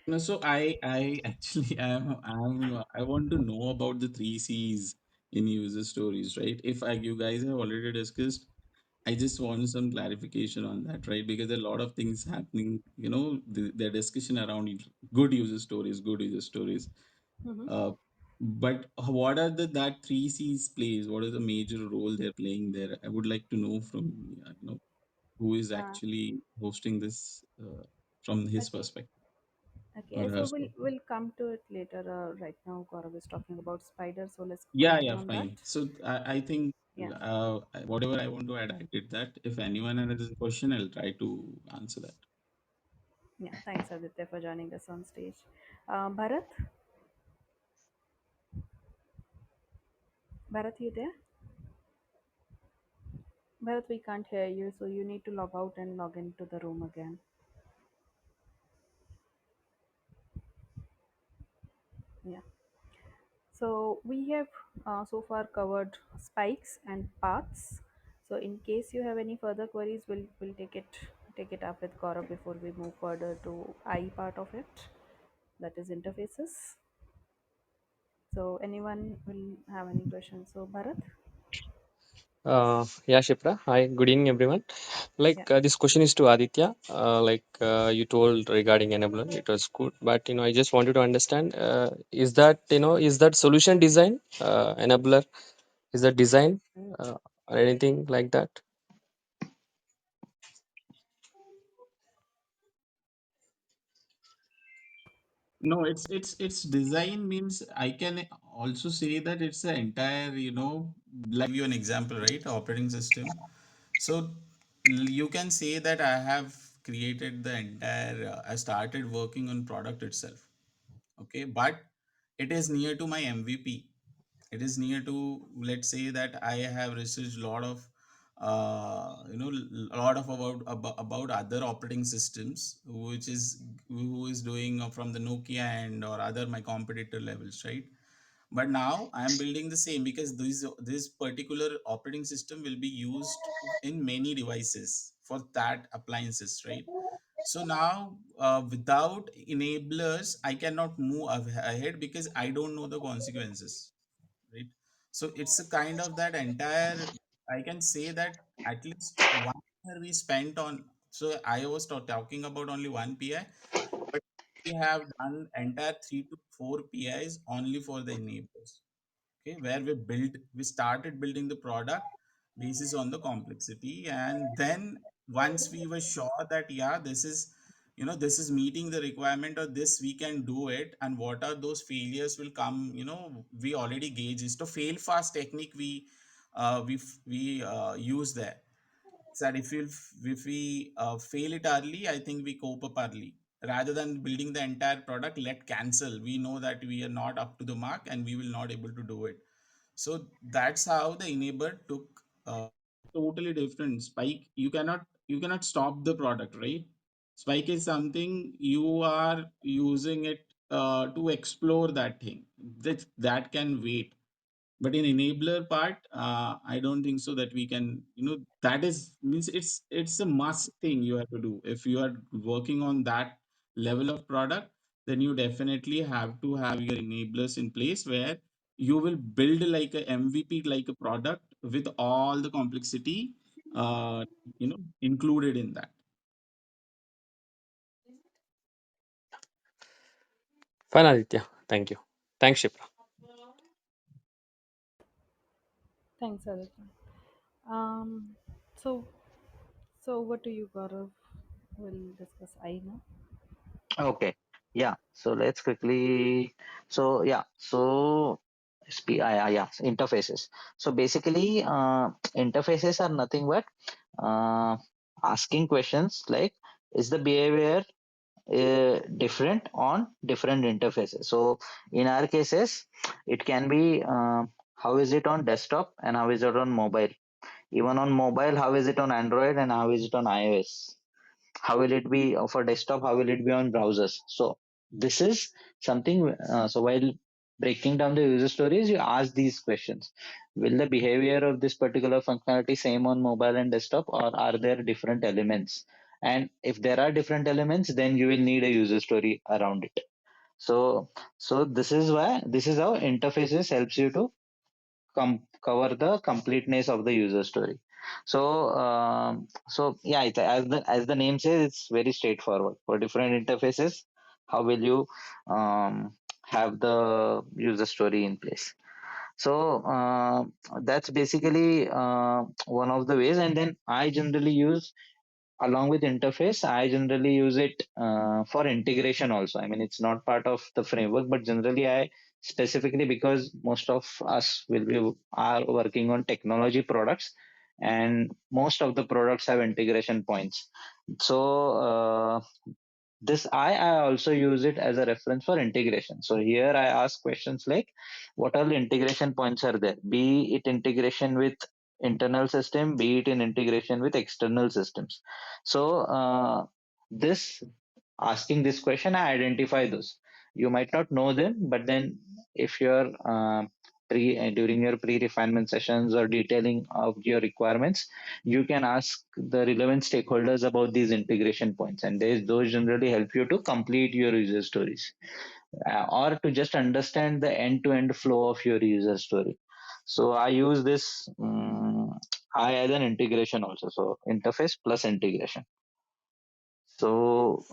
No, so I actually I want to know about the three C's in user stories, right? If you guys have already discussed, I just want some clarification on that, right? Because there are a lot of things happening, the discussion around good user stories, good user stories. Mm-hmm. Uh, but what are that three C's plays? What is the major role they're playing there? I would like to know from who is Uh, actually hosting this from his okay. perspective Okay, or her. so we'll come to it later. Right now, Gaurav is talking about spider, so let's Yeah, continue yeah, on that. fine. So I think Yeah, whatever I want to add, I did that. If anyone has a question, I'll try to answer that. yeah. Thanks, Aditya, for joining us on stage. Bharat, Bharat, you there? Bharat, we can't hear you, so you need to log out and log into the room again. Yeah. So we have so far covered spikes and paths. So in case you have any further queries, we'll take it up with Gaurav before we move further to I part of it, that is interfaces. So anyone will have any questions? So Bharat, Yeah, Shipra. Hi, good evening, everyone. yeah. This question is to Aditya. You told regarding enabler, it was good, but I just wanted to understand: is that solution design enabler? Is that design or anything like that? No, it's design means I can also say that it's the entire, like give you an example, right? Operating system. So you can say that I have created the entire, I started working on product itself. Okay, but it is near to my MVP. It is near to, let's say that I have researched a lot of a lot of about other operating systems which is who is doing from the Nokia and or other my competitor levels, right? But now I am building the same because this particular operating system will be used in many devices for that appliances, right? So now without enablers I cannot move ahead because I don't know the consequences, right? So it's a kind of that entire, I can say that at least 1 year we spent on. So I was talking about only one PI, but we have done entire 3 to 4 PIs only for the enablers. Okay, where we started building the product, basis on the complexity. And then once we were sure that yeah, this is, this is meeting the requirement, or this we can do it, and what are those failures will come, we already gauge is the fail fast technique we use there. So that if we fail it early, I think we cope up early rather than building the entire product. Let cancel. We know that we are not up to the mark and we will not able to do it. So that's how the enabler took totally different. Spike, you cannot stop the product, right? Spike is something you are using it to explore that thing that can wait. But in enabler part, I don't think so that we can, that is means it's a must thing you have to do. If you are working on that level of product, then you definitely have to have your enablers in place where you will build like a MVP, like a product with all the complexity included in that. Fine, Aditya. Thank you. Thanks, Shipra. Thanks, Aditya. Um, so over to you, Gaurav. We'll discuss I now. Okay. Yeah. So let's quickly. So yeah. So yeah. Interfaces. So basically, interfaces are nothing but uh, asking questions like, is the behavior different on different interfaces? So in our cases, it can be how is it on desktop and how is it on mobile? Even on mobile, how is it on Android and how is it on iOS? How will it be for desktop? How will it be on browsers? So this is something. So while breaking down the user stories, you ask these questions: will the behavior of this particular functionality same on mobile and desktop, or are there different elements? And if there are different elements, then you will need a user story around it. So this is how interfaces helps you to cover the completeness of the user story. So yeah, as the name says, it's very straightforward. For different interfaces, how will you have the user story in place? So that's basically one of the ways. And then I generally use, along with interface, I generally use it for integration also. I mean, it's not part of the framework, but generally I specifically, because most of us will be are working on technology products, and most of the products have integration points. So this I also use it as a reference for integration. So here I ask questions like, what are the integration points are there? Be it integration with internal system, be it in integration with external systems. So this asking this question, I identify those. You might not know them, but then if you're during your pre-refinement sessions or detailing of your requirements, you can ask the relevant stakeholders about these integration points, and those generally help you to complete your user stories, or to just understand the end-to-end flow of your user story. So I use this I as an integration also. So interface plus integration. So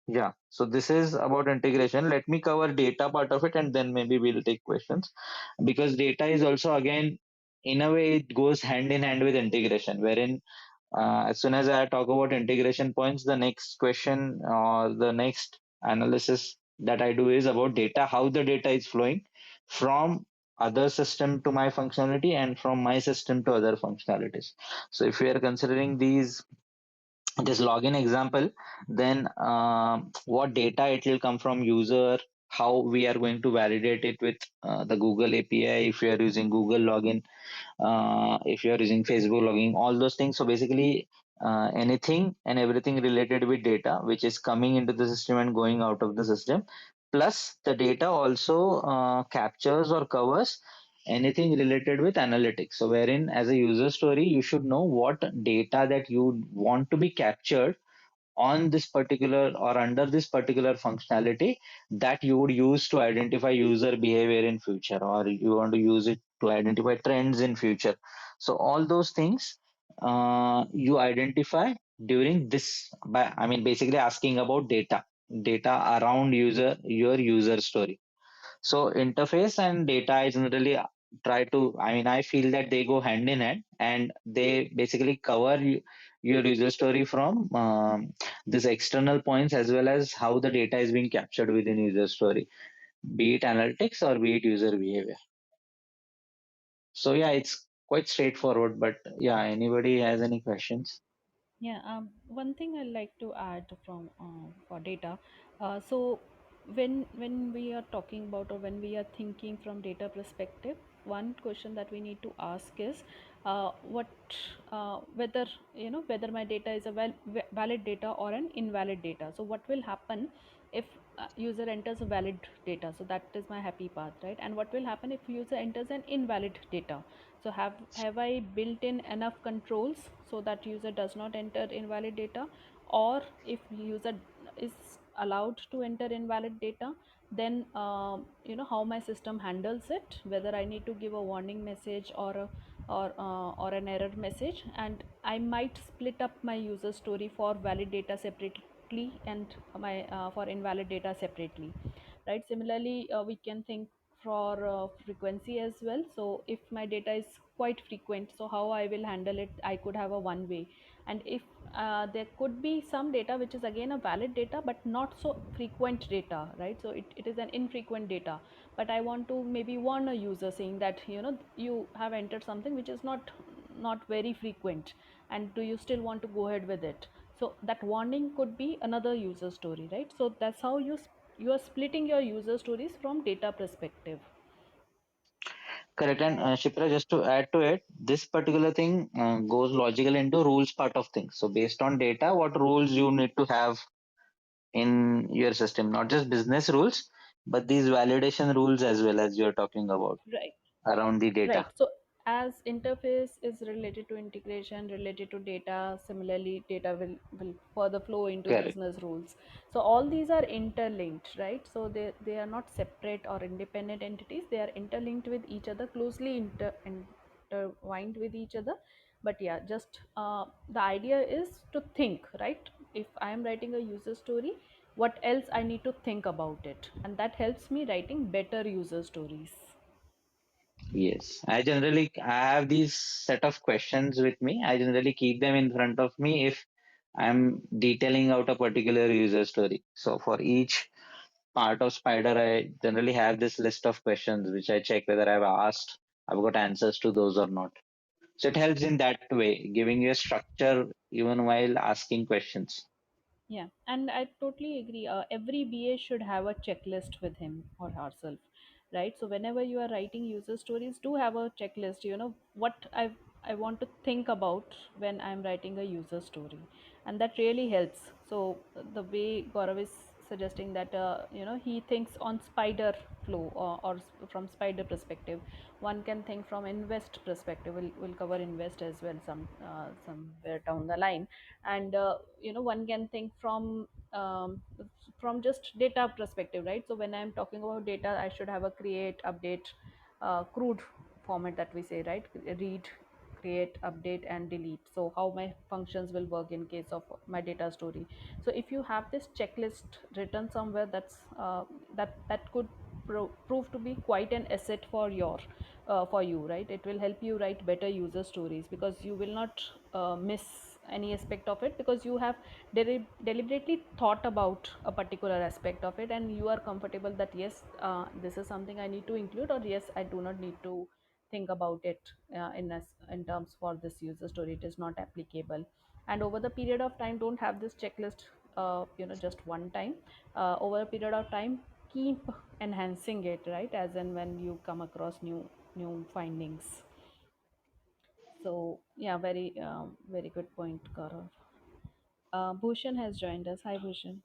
yeah, so this is about integration. Let me cover data part of it, and then maybe we'll take questions, because data is also, again, in a way, it goes hand in hand with integration, wherein as soon as I talk about integration points, the next question or the next analysis that I do is about data, how the data is flowing from other system to my functionality and from my system to other functionalities. So if we are considering this login example, then what data it will come from user, how we are going to validate it with the Google API, if we are using Google login, if you are using Facebook logging, all those things. So basically, anything and everything related with data, which is coming into the system and going out of the system. Plus, the data also captures or covers anything related with analytics. So, wherein as a user story, you should know what data that you want to be captured on this particular or under this particular functionality, that you would use to identify user behavior in future, or you want to use it to identify trends in future. So all those things you identify during this by, I mean, basically asking about data around your user story. So interface and data is generally try to, I mean, I feel that they go hand in hand, and they basically cover your user story from this external points as well as how the data is being captured within user story, be it analytics or be it user behavior. So yeah, it's quite straightforward, but yeah, anybody has any questions? Yeah, one thing I like to add from for data. So when we are talking about, or when we are thinking from data perspective, one question that we need to ask is what whether whether my data is a valid data or an invalid data. So what will happen if user enters a valid data? So that is my happy path, right? And what will happen if user enters an invalid data? So have I built in enough controls so that user does not enter invalid data? Or if user is allowed to enter invalid data, then how my system handles it, whether I need to give a warning message or or an error message. And I might split up my user story for valid data separately and my for invalid data separately, right? Similarly, we can think for frequency as well. So if my data is quite frequent, so how I will handle it, I could have a one way. And if there could be some data which is again a valid data but not so frequent data, right? So it is an infrequent data, but I want to maybe warn a user saying that you have entered something which is not very frequent, and do you still want to go ahead with it? So that warning could be another user story, right? So that's how you are splitting your user stories from data perspective. Correct. And Shipra, just to add to it, this particular thing goes logical into rules part of things. So based on data, what rules you need to have in your system, not just business rules, but these validation rules as well as you're talking about Right. around the data. Right. So as interface is related to integration, related to data, similarly data will further flow into Correct. business rules. So all these are interlinked, right? So they are not separate or independent entities. They are interlinked with each other, closely intertwined with each other. But yeah, just the idea is to think, right? If I am writing a user story, what else I need to think about it, and that helps me writing better user stories. Yes. I have these set of questions with me. I generally keep them in front of me if I'm detailing out a particular user story. So for each part of Spider, I generally have this list of questions which I check whether I've got answers to those or not. So it helps in that way, giving you a structure even while asking questions. Yeah, and I totally agree. Every BA should have a checklist with him or herself, right? So whenever you are writing user stories, do have a checklist. You know what I want to think about when I'm writing a user story, and that really helps. So the way Gaurav is suggesting that he thinks on spider flow, from spider perspective. One can think from invest perspective. We'll cover invest as well somewhere down the line. And one can think from just data perspective, right? So when I'm talking about data, I should have a create, update, crude format that we say, right? Read, create, update, and delete. So how my functions will work in case of my data story. So if you have this checklist written somewhere, that could prove to be quite an asset for you, right? It will help you write better user stories because you will not miss any aspect of it, because you have deliberately thought about a particular aspect of it, and you are comfortable that yes, this is something I need to include, or yes, I do not need to think about it in terms for this user story, it is not applicable. And over the period of time, don't have this checklist just one time. Over a period of time, keep enhancing it, right, as and when you come across new findings. So yeah, very good point, Gaurav. Bhushan has joined us. Hi, Bhushan.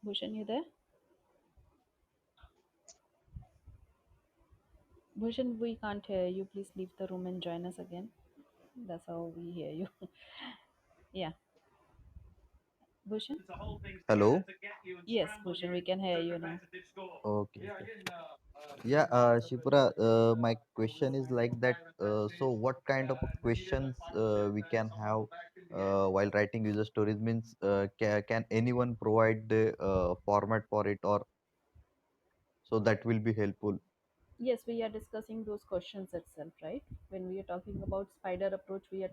Bhushan, you there? Bhushan, we can't hear you. Please leave the room and join us again. That's how we hear you. Yeah, Bhushan. Hello. Yes, Bhushan, we can hear you now. Okay. Yeah, Shipura, my question is like that. So, what kind of questions we can have while writing user stories means can anyone provide the format for it, or so that will be helpful. Yes, we are discussing those questions itself, right? When we are talking about spider approach, we are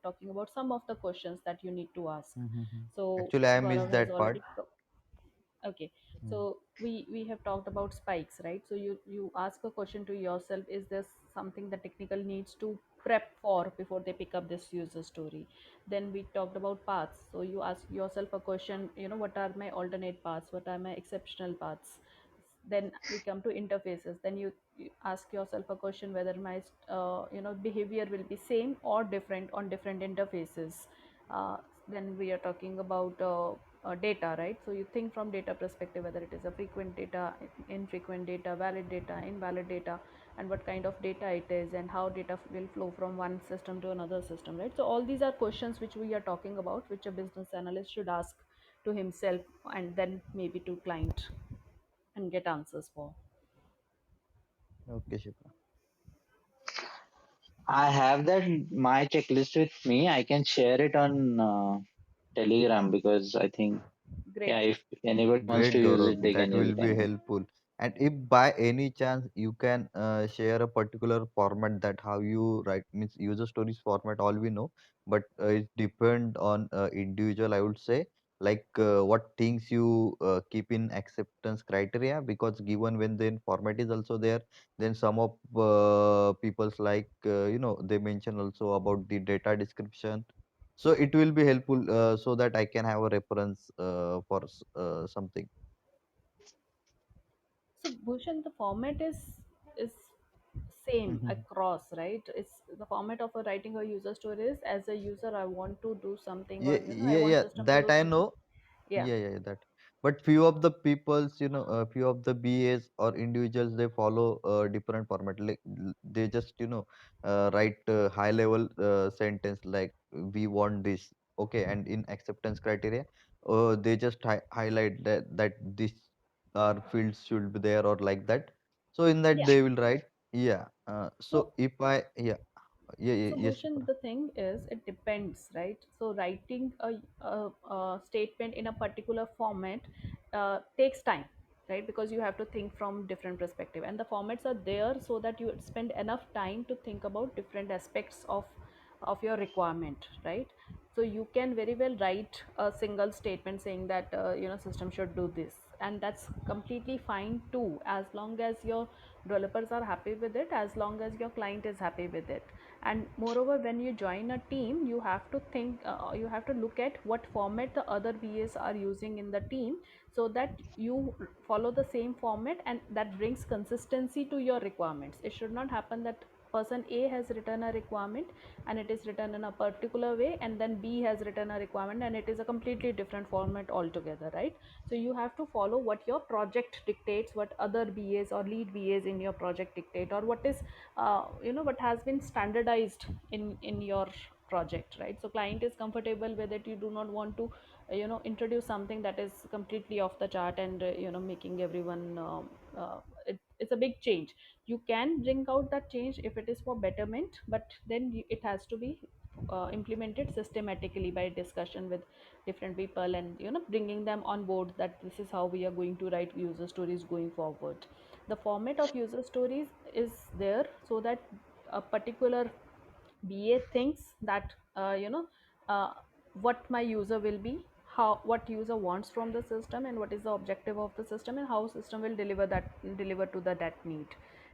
talking about some of the questions that you need to ask. Mhm. So Actually, I Gaurav missed has that part. already okay. Mm. So we have talked about spikes, right? So you ask a question to yourself: is this something the technical needs to prep for before they pick up this user story? Then we talked about paths. So you ask yourself a question: what are my alternate paths? What are my exceptional paths? Then we come to interfaces. Then you ask yourself a question whether my behavior will be same or different on different interfaces. Then we are talking about data, right? So you think from data perspective whether it is a frequent data, infrequent data, valid data, invalid data, and what kind of data it is, and how data will flow from one system to another system, right? So all these are questions which we are talking about, which a business analyst should ask to himself and then maybe to client and get answers for. Okay, Shipra. I have that my checklist with me. I can share it on Telegram because I think, yeah, Great. if anybody wants to Great, use Gaurav. it, they can That use will it be anytime. helpful. And if by any chance you can share a particular format that how you write means user stories format, all we know, but it depend on individual, I would say, like what things you keep in acceptance criteria, because given when then format is also there, then some of people's like they mention also about the data description. So it will be helpful so that I can have a reference for something. So Bhushan, the format is same Mhm. across, right? It's the format of a writing a user story is: as a user I want to do something, or Yeah, I yeah, want yeah. system to That do I something. know. Yeah. Yeah, yeah, yeah, that. But few of the peoples, few of the BAs or individuals, they follow different format. Like they just, write high level sentence like we want this, okay, and in acceptance criteria, they just highlight that this our fields should be there or like that. So in that Yeah. they will write, yeah. So So if I, yeah, yeah, yeah, So, yes, Bhushan, Shipra. the thing is, it depends, right? So, writing a statement in a particular format takes time, right? Because you have to think from different perspective, and the formats are there so that you spend enough time to think about different aspects of your requirement, right? So you can very well write a single statement saying that system should do this, and that's completely fine too, as long as your developers are happy with it, as long as your client is happy with it. And moreover, when you join a team, you have to think, you have to look at what format the other BAs are using in the team, so that you follow the same format, and that brings consistency to your requirements. It should not happen that person A has written a requirement and it is written in a particular way, and then B has written a requirement and it is a completely different format altogether, right? So you have to follow what your project dictates, what other BAs or lead BAs in your project dictate, or what is what has been standardized in your project, right? So client is comfortable with it. You do not want to introduce something that is completely off the chart and making everyone it's a big change. You can bring out that change if it is for betterment, but then it has to be implemented systematically by discussion with different people, and bringing them on board that this is how we are going to write user stories going forward. The format of user stories is there so that a particular BA thinks that what my user will be, how what user wants from the system, and what is the objective of the system, and how system will deliver to the that need,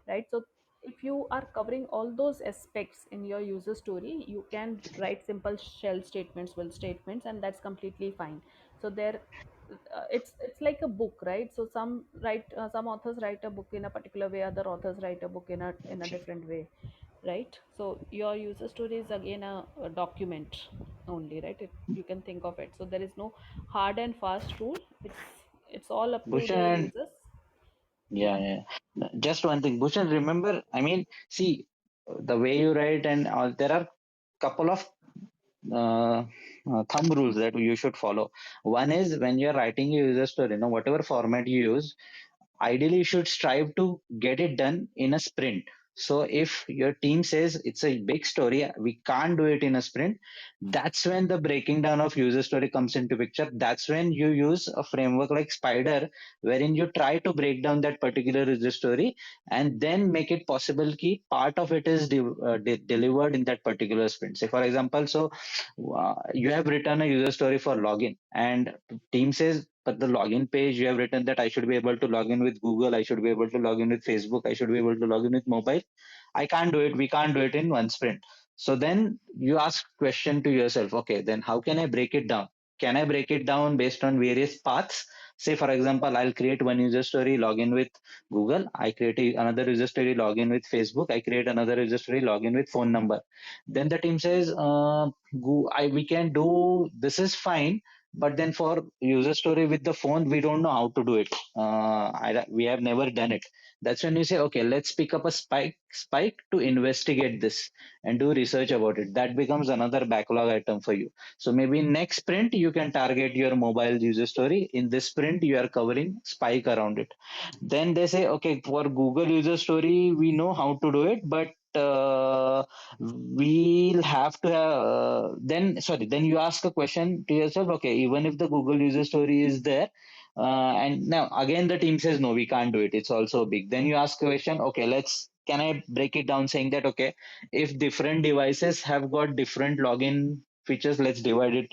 right? So if you are covering all those aspects in your user story, you can write simple shell statements, will statements, and that's completely fine. So there it's like a book, right? So some authors write a book in a particular way, other authors write a book in a different way, right? So your user story is again a document only, right? You can think of it, so there is no hard and fast rule. It's all up to the Bhushan, users. Yeah. yeah, yeah. Just one thing, Bhushan. Remember, I mean, see the way you write and all. There are couple of uh, thumb rules that you should follow. One is when you're writing a user story, whatever format you use, ideally you should strive to get it done in a sprint. So if your team says it's a big story, we can't do it in a sprint, that's when the breaking down of user story comes into picture. That's when you use a framework like Spider, wherein you try to break down that particular user story and then make it possible key part of it is delivered in that particular sprint. Say for example, so you have written a user story for login and team says, but the login page you have written that I should be able to log in with Google, I should be able to log in with Facebook, I should be able to log in with mobile. I can't do it. We can't do it in one sprint. So then you ask question to yourself, okay, then how can I break it down? Can I break it down based on various paths? Say, for example, I'll create one user story, log in with Google. I create another user story, log in with Facebook. I create another user story, log in with phone number. Then the team says, we can do this is fine, but then for user story with the phone, we don't know how to do it. We have never done it. That's when you say, okay, let's pick up a spike to investigate this and do research about it. That becomes another backlog item for you. So maybe in next sprint you can target your mobile user story. In this sprint you are covering spike around it. Then they say, okay, for Google user story we know how to do it, but we'll have to have then you ask a question to yourself, okay, even if the Google user story is there, and now again the team says no, we can't do it, it's also big. Then you ask a question, okay, let's can I break it down saying that, okay, if different devices have got different login features, let's divide it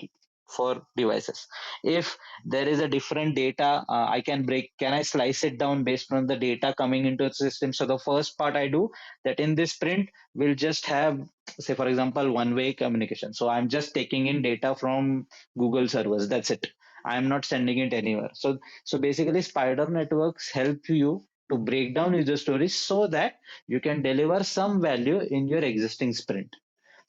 for devices. If there is a different data, can I slice it down based on the data coming into the system? So the first part I do that in this sprint we'll just have, say for example, one way communication. So I'm just taking in data from Google servers, that's it. I'm not sending it anywhere. So basically Spider networks help you to break down user stories so that you can deliver some value in your existing sprint.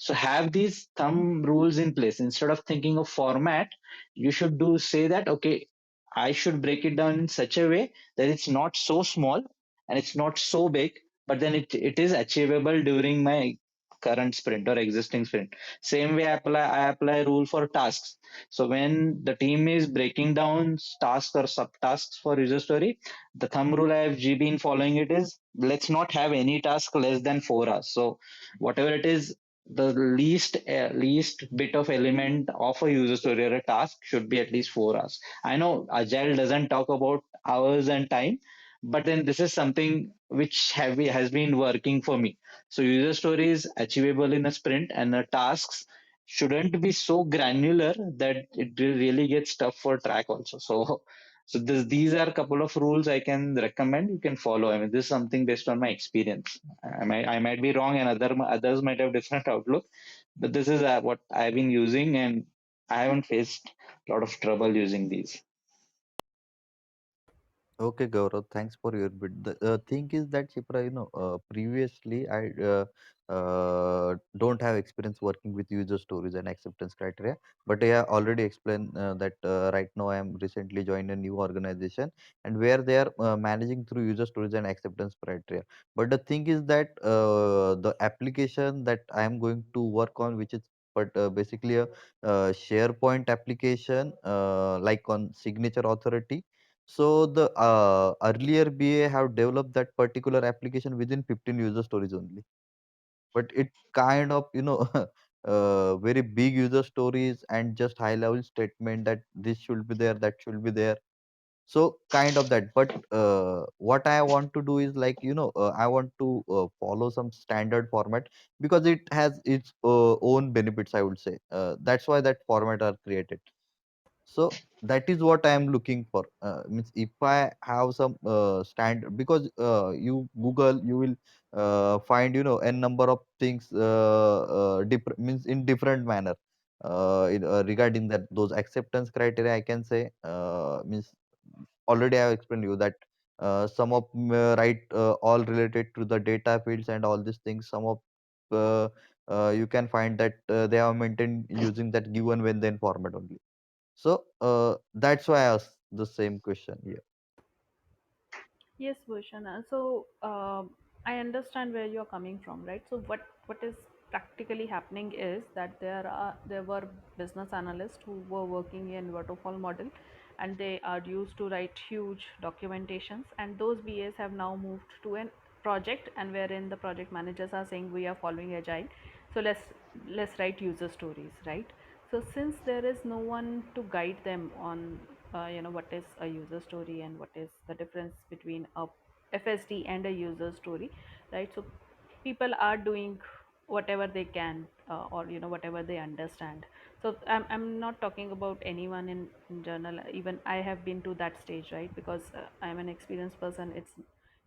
So have these thumb rules in place. Instead of thinking of format, you should do say that, okay, I should break it down in such a way that it's not so small and it's not so big, but then it is achievable during my current sprint or existing sprint. Same way I apply rule for tasks. So when the team is breaking down tasks or subtasks for user story, the thumb rule I have been following it is, let's not have any task less than 4 hours. So whatever it is, the least bit of element of a user story or a task should be at least 4 hours. I know Agile doesn't talk about hours and time, but then this is something which has been working for me. So user story is achievable in a sprint, and the tasks shouldn't be so granular that it really gets tough for track also. So these are a couple of rules I can recommend you can follow. I mean, this is something based on my experience. I might be wrong, and others might have different outlook, but this is what I've been using, and I haven't faced a lot of trouble using these. Okay, Gaurav, thanks for your bit. The thing is that, Chipra, previously I don't have experience working with user stories and acceptance criteria, but I already explained that right now I am recently joined a new organization and where they are managing through user stories and acceptance criteria. But the thing is that the application that I am going to work on, which is basically a SharePoint application, like on Signature Authority. So the earlier BA have developed that particular application within 15 user stories only. But it kind of, very big user stories and just high level statement that this should be there, that should be there. So kind of that. But what I want to do is like, I want to follow some standard format because it has its own benefits, I would say. That's why that format are created. So that is what I am looking for. Means if I have some standard, because you Google, you will find n number of things different means in different manner. Regarding that those acceptance criteria, I can say means already I have explained you that some of write all related to the data fields and all these things. Some of uh, you can find that they are maintained using that given when then format only. So that's why I asked the same question here. Yes, Bhushan. So I understand where you're coming from, right? So what is practically happening is that there were business analysts who were working in waterfall model, and they are used to write huge documentations, and those BAs have now moved to an project, and wherein the project managers are saying we are following agile, so let's write user stories, right? So since there is no one to guide them on what is a user story and what is the difference between a FSD and a user story, right? So people are doing whatever they can, or whatever they understand. So I'm not talking about anyone in general. Even I have been to that stage, right? Because I'm an experienced person.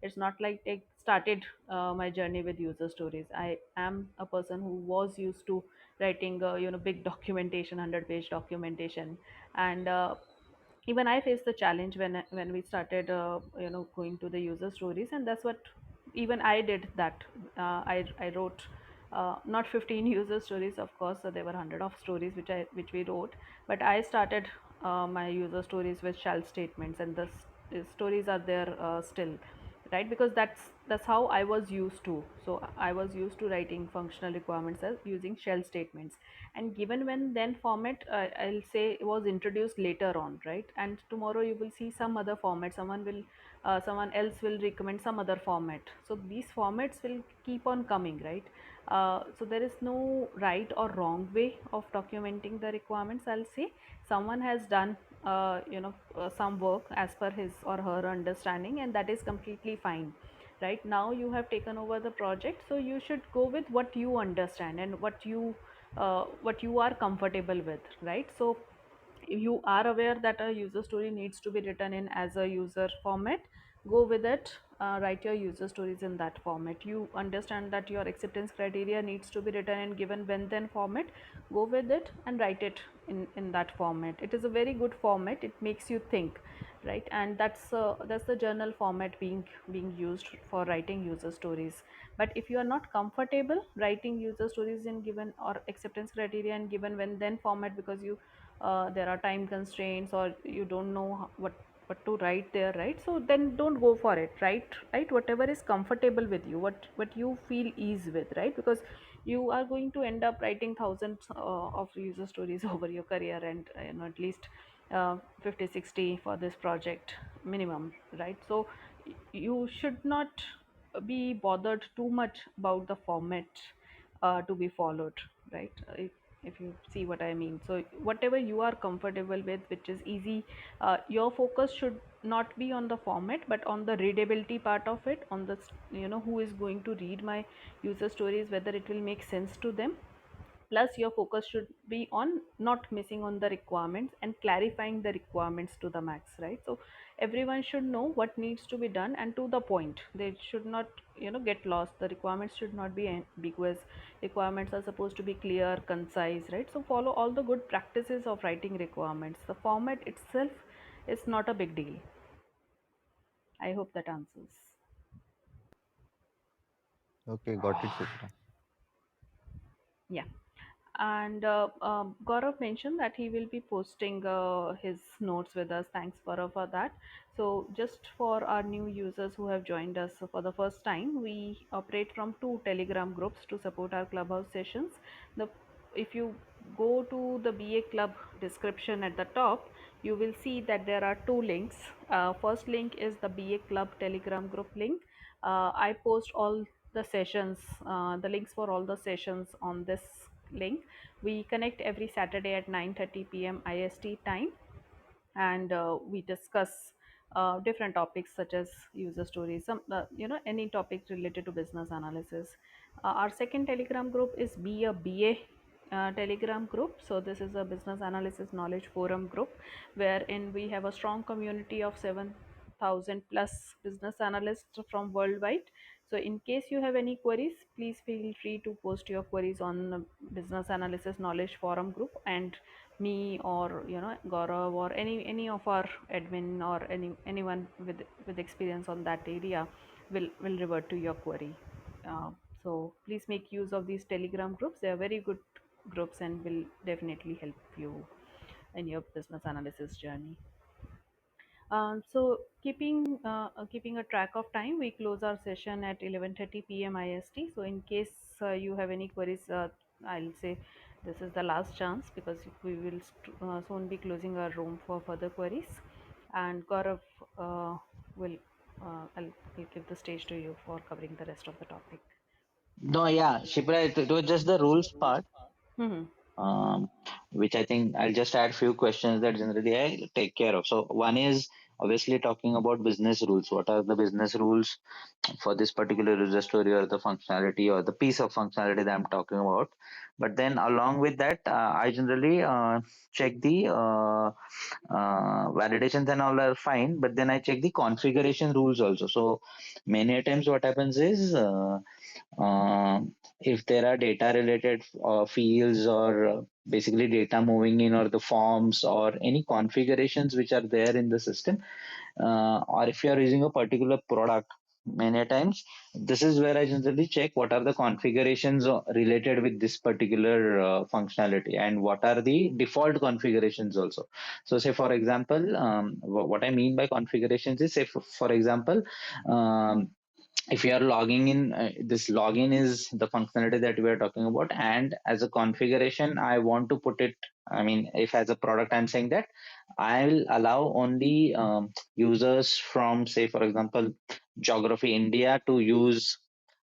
It's not like I started my journey with user stories. I am a person who was used to writing big documentation, 100-page documentation. And even I faced the challenge when we started going to the user stories, and that's what even I did that. I wrote not 15 user stories, of course. So there were 100 of stories which we wrote, but I started my user stories with shell statements, and the stories are there still, right? Because that's how I was used to. So I was used to writing functional requirements as using shell statements. And given when then format, I'll say, was introduced later on, right? And tomorrow you will see some other format, someone else will recommend some other format. So these formats will keep on coming, right? So there is no right or wrong way of documenting the requirements, I'll say. Someone has done some work as per his or her understanding, and that is completely fine. Right now you have taken over the project, so you should go with what you understand and what you are comfortable with, right? So if you are aware that a user story needs to be written in as a user format, go with it. Write your user stories in that format. You understand that your acceptance criteria needs to be written in given when then format, go with it and write it in that format. It is a very good format. It makes you think, right? And that's the journal format being used for writing user stories. But if you are not comfortable writing user stories in given or acceptance criteria and given when then format, because there are time constraints, or you don't know what to write there, right? So then don't go for it, right? Whatever is comfortable with you, what you feel ease with, right? Because you are going to end up writing thousands of user stories over your career, and at least 50 60 for this project minimum, right? So you should not be bothered too much about the format to be followed, right? If you see what I mean. So whatever you are comfortable with, which is easy, your focus should not be on the format but on the readability part of it, on the who is going to read my user stories, whether it will make sense to them. Plus your focus should be on not missing on the requirements and clarifying the requirements to the max, right? So everyone should know what needs to be done, and to the point. They should not get lost. The requirements should not be ambiguous. Requirements are supposed to be clear, concise, right? So follow all the good practices of writing requirements. The format itself is not a big deal. I hope that answers. Okay, got it, Chitra. Yeah. And Gaurav mentioned that he will be posting his notes with us. Thanks, Gaurav, for that. So, just for our new users who have joined us for the first time, we operate from two Telegram groups to support our Clubhouse sessions. The If you go to the BA Club description at the top, you will see that there are two links. First link is the BA Club Telegram group link. I post all the sessions, the links for all the sessions on this link. We connect every Saturday at 9:30 p.m. IST time, and we discuss different topics such as user stories, any topic related to business analysis. Our second Telegram group is Be a BA Telegram group. So this is a business analysis knowledge forum group, wherein we have a strong community of 7,000 plus business analysts from worldwide. So in case you have any queries, please feel free to post your queries on the business analysis knowledge forum group, and me or Gaurav or any of our admin or anyone with experience on that area will revert to your query. So please make use of these Telegram groups. They are very good groups and will definitely help you in your business analysis journey. So keeping a track of time, we close our session at 11:30 p.m. IST. So in case you have any queries, I'll say this is the last chance, because we will soon be closing our room for further queries. And Gaurav will I'll give the stage to you for covering the rest of the topic. No, yeah, Shipra, it was just the rules part, Hmm. um, which I think I'll just add few questions that generally I take care of. So one is obviously talking about business rules. What are the business rules for this particular user story or the functionality or the piece of functionality that I'm talking about? But then along with that, I generally check the validations and all are fine, but then I check the configuration rules also. So many a times what happens is if there are data related fields or basically data moving in or the forms or any configurations which are there in the system, or if you are using a particular product, many times this is where I generally check what are the configurations related with this particular functionality and what are the default configurations also. So say for example, what I mean by configurations is, say for example, um, if you are logging in, this login is the functionality that we are talking about, and as a configuration I want to put it, I mean if as a product I'm saying that I'll allow only users from, say for example, geography India to use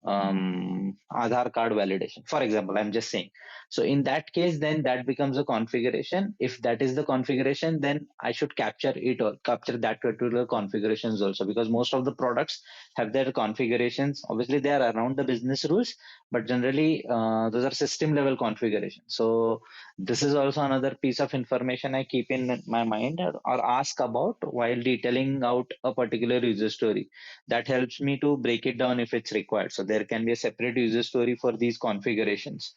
Aadhaar card validation. For example, I'm just saying. So in that case, then that becomes a configuration. If that is the configuration, then I should capture it or capture that particular configurations also, because most of the products have their configurations. Obviously, they are around the business rules, but generally those are system level configurations. So this is also another piece of information I keep in my mind or ask about while detailing out a particular user story. That helps me to break it down if it's required. So there can be a separate user story for these configurations.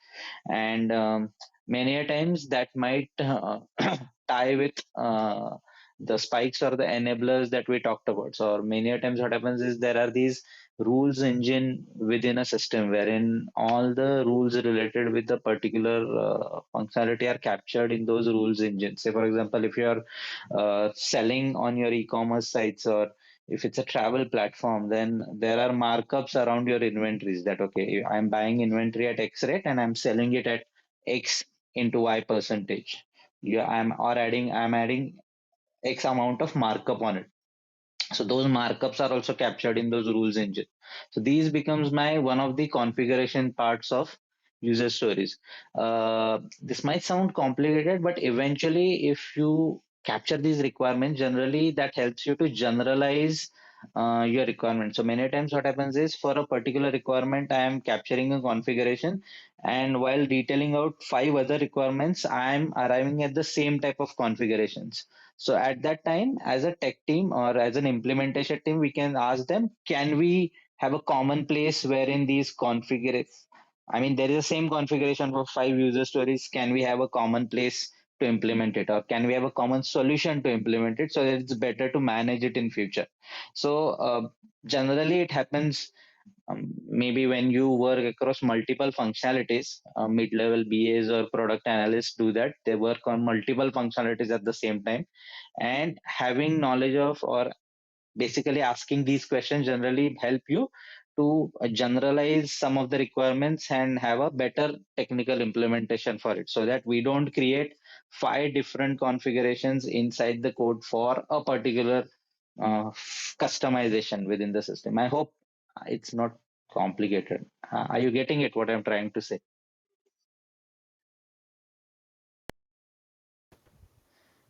And many a times that might tie with the spikes or the enablers that we talked about. So many a times what happens is there are these rules engine within a system wherein all the rules related with the particular functionality are captured in those rules engines. Say for example, if you are selling on your e-commerce sites, or if it's a travel platform, then there are markups around your inventories that, okay, I'm buying inventory at X rate and I'm selling it at X into Y percentage. Yeah, I'm adding X amount of markup on it. So those markups are also captured in those rules engine. So these becomes my one of the configuration parts of user stories. This might sound complicated, but eventually if you capture these requirements, generally that helps you to generalize your requirement. So many times what happens is, for a particular requirement I am capturing a configuration, and while detailing out five other requirements I am arriving at the same type of configurations. So at that time, as a tech team or as an implementation team, we can ask them, can we have a common place wherein these configure? I mean, there is the same configuration for five user stories. Can we have a common place to implement it, or can we have a common solution to implement it so that it's better to manage it in future? So generally, it happens maybe when you work across multiple functionalities. Mid-level BAs or product analysts do that. They work on multiple functionalities at the same time, and having knowledge of, or basically asking these questions, generally help you to generalize some of the requirements and have a better technical implementation for it, so that we don't create five different configurations inside the code for a particular customization within the system. I hope it's not complicated. Are you getting it what I'm trying to say?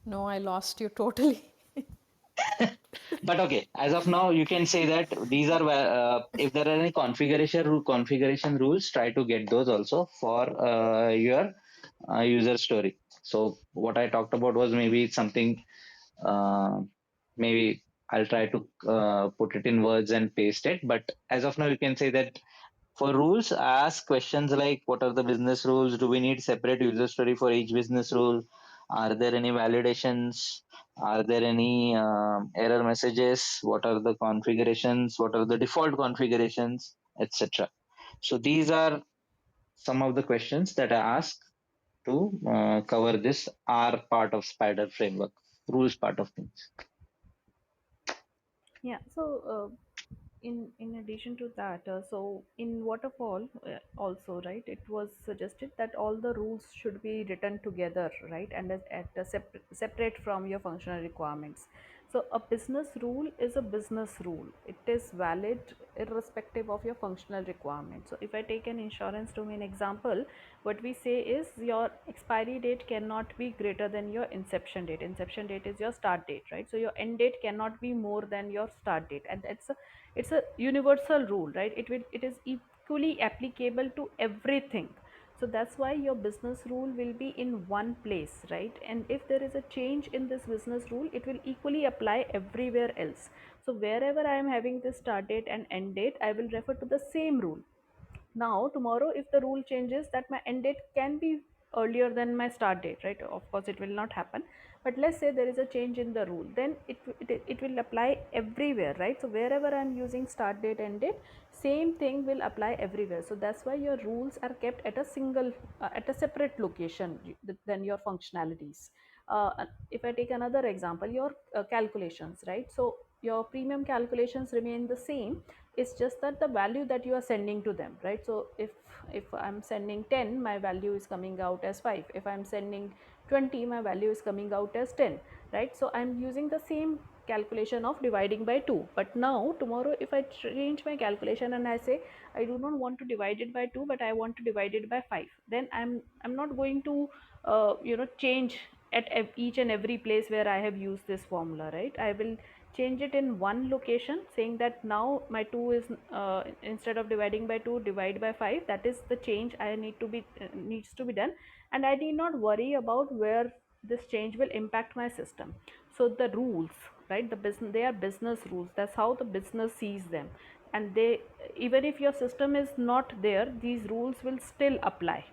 No, I lost you totally. But okay, as of now, you can say that these are if there are any configuration rules, try to get those also for your user story. So what I talked about was maybe something, uh, maybe I'll try to put it in words and paste it. But as of now, you can say that for rules, ask questions like, what are the business rules? Do we need separate user story for each business rule? Are there any validations? Are there any error messages? What are the configurations? What are the default configurations, etc.? So these are some of the questions that I ask to cover this R part of Spider framework, rules part of things. Yeah. So in addition to that, so in waterfall also, right, it was suggested that all the rules should be written together, right, and at a separate from your functional requirements. So a business rule is a business rule. It is valid irrespective of your functional requirement. So if I take an insurance domain example, what we say is your expiry date cannot be greater than your inception date. Inception date is your start date, right? So your end date cannot be more than your start date, and it's a universal rule, right? It is equally applicable to everything. So that's why your business rule will be in one place, right? And if there is a change in this business rule, it will equally apply everywhere else. So wherever I am having this start date and end date, I will refer to the same rule. Now tomorrow if the rule changes that my end date can be earlier than my start date, right, of course it will not happen, but let's say there is a change in the rule, then it will apply everywhere, right? So wherever I'm using start date, end date, same thing will apply everywhere. So that's why your rules are kept at a single at a separate location than your functionalities. If I take another example, your calculations, right? So your premium calculations remain the same. It's just that the value that you are sending to them, right? So if I'm sending 10, my value is coming out as 5. If I'm sending 20, my value is coming out as 10, right? So I'm using the same calculation of dividing by 2. But now tomorrow if I change my calculation and I say I do not want to divide it by 2, but I want to divide it by 5, then I'm not going to change at each and every place where I have used this formula, right? I will change it in one location, saying that now my 2 is instead of dividing by 2, divide by 5. That is the change I needs to be done, and I need not worry about where this change will impact my system. So the rules, right, the business, they are business rules. That's how the business sees them, and they, even if your system is not there, these rules will still apply.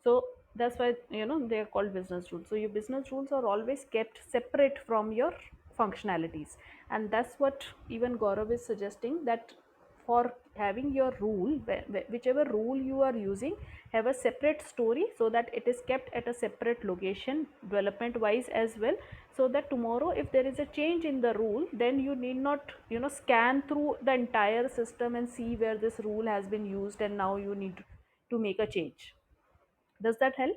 So that's why they are called business rules. So your business rules are always kept separate from your functionalities, and that's what even Gaurav is suggesting, that for having your rule, whichever rule you are using, have a separate story, so that it is kept at a separate location development wise as well, so that tomorrow if there is a change in the rule, then you need not scan through the entire system and see where this rule has been used and now you need to make a change. Does that help,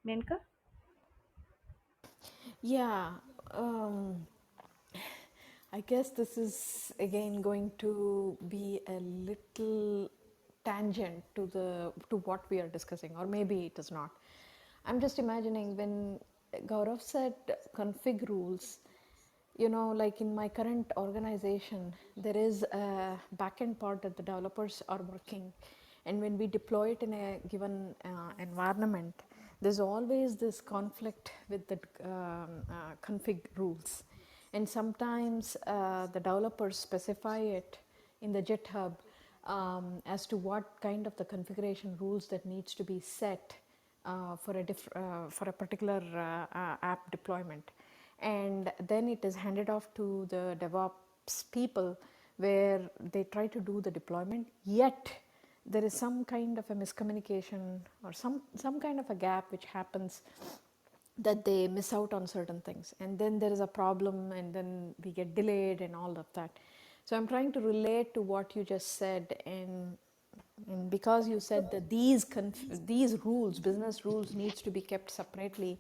Menka? Yeah, um, I guess this is again going to be a little tangent to what we are discussing, or maybe it is not. I'm just imagining when Gaurav said config rules, like in my current organization, there is a backend part that the developers are working, and when we deploy it in a given environment, there's always this conflict with the config rules, and sometimes the developers specify it in the GitHub as to what kind of the configuration rules that needs to be set for a particular app deployment, and then it is handed off to the DevOps people where they try to do the deployment, yet there is some kind of a miscommunication or some kind of a gap which happens, that they miss out on certain things, and then there is a problem, and then we get delayed and all of that. So I'm trying to relate to what you just said, and because you said that these rules, business rules, needs to be kept separately,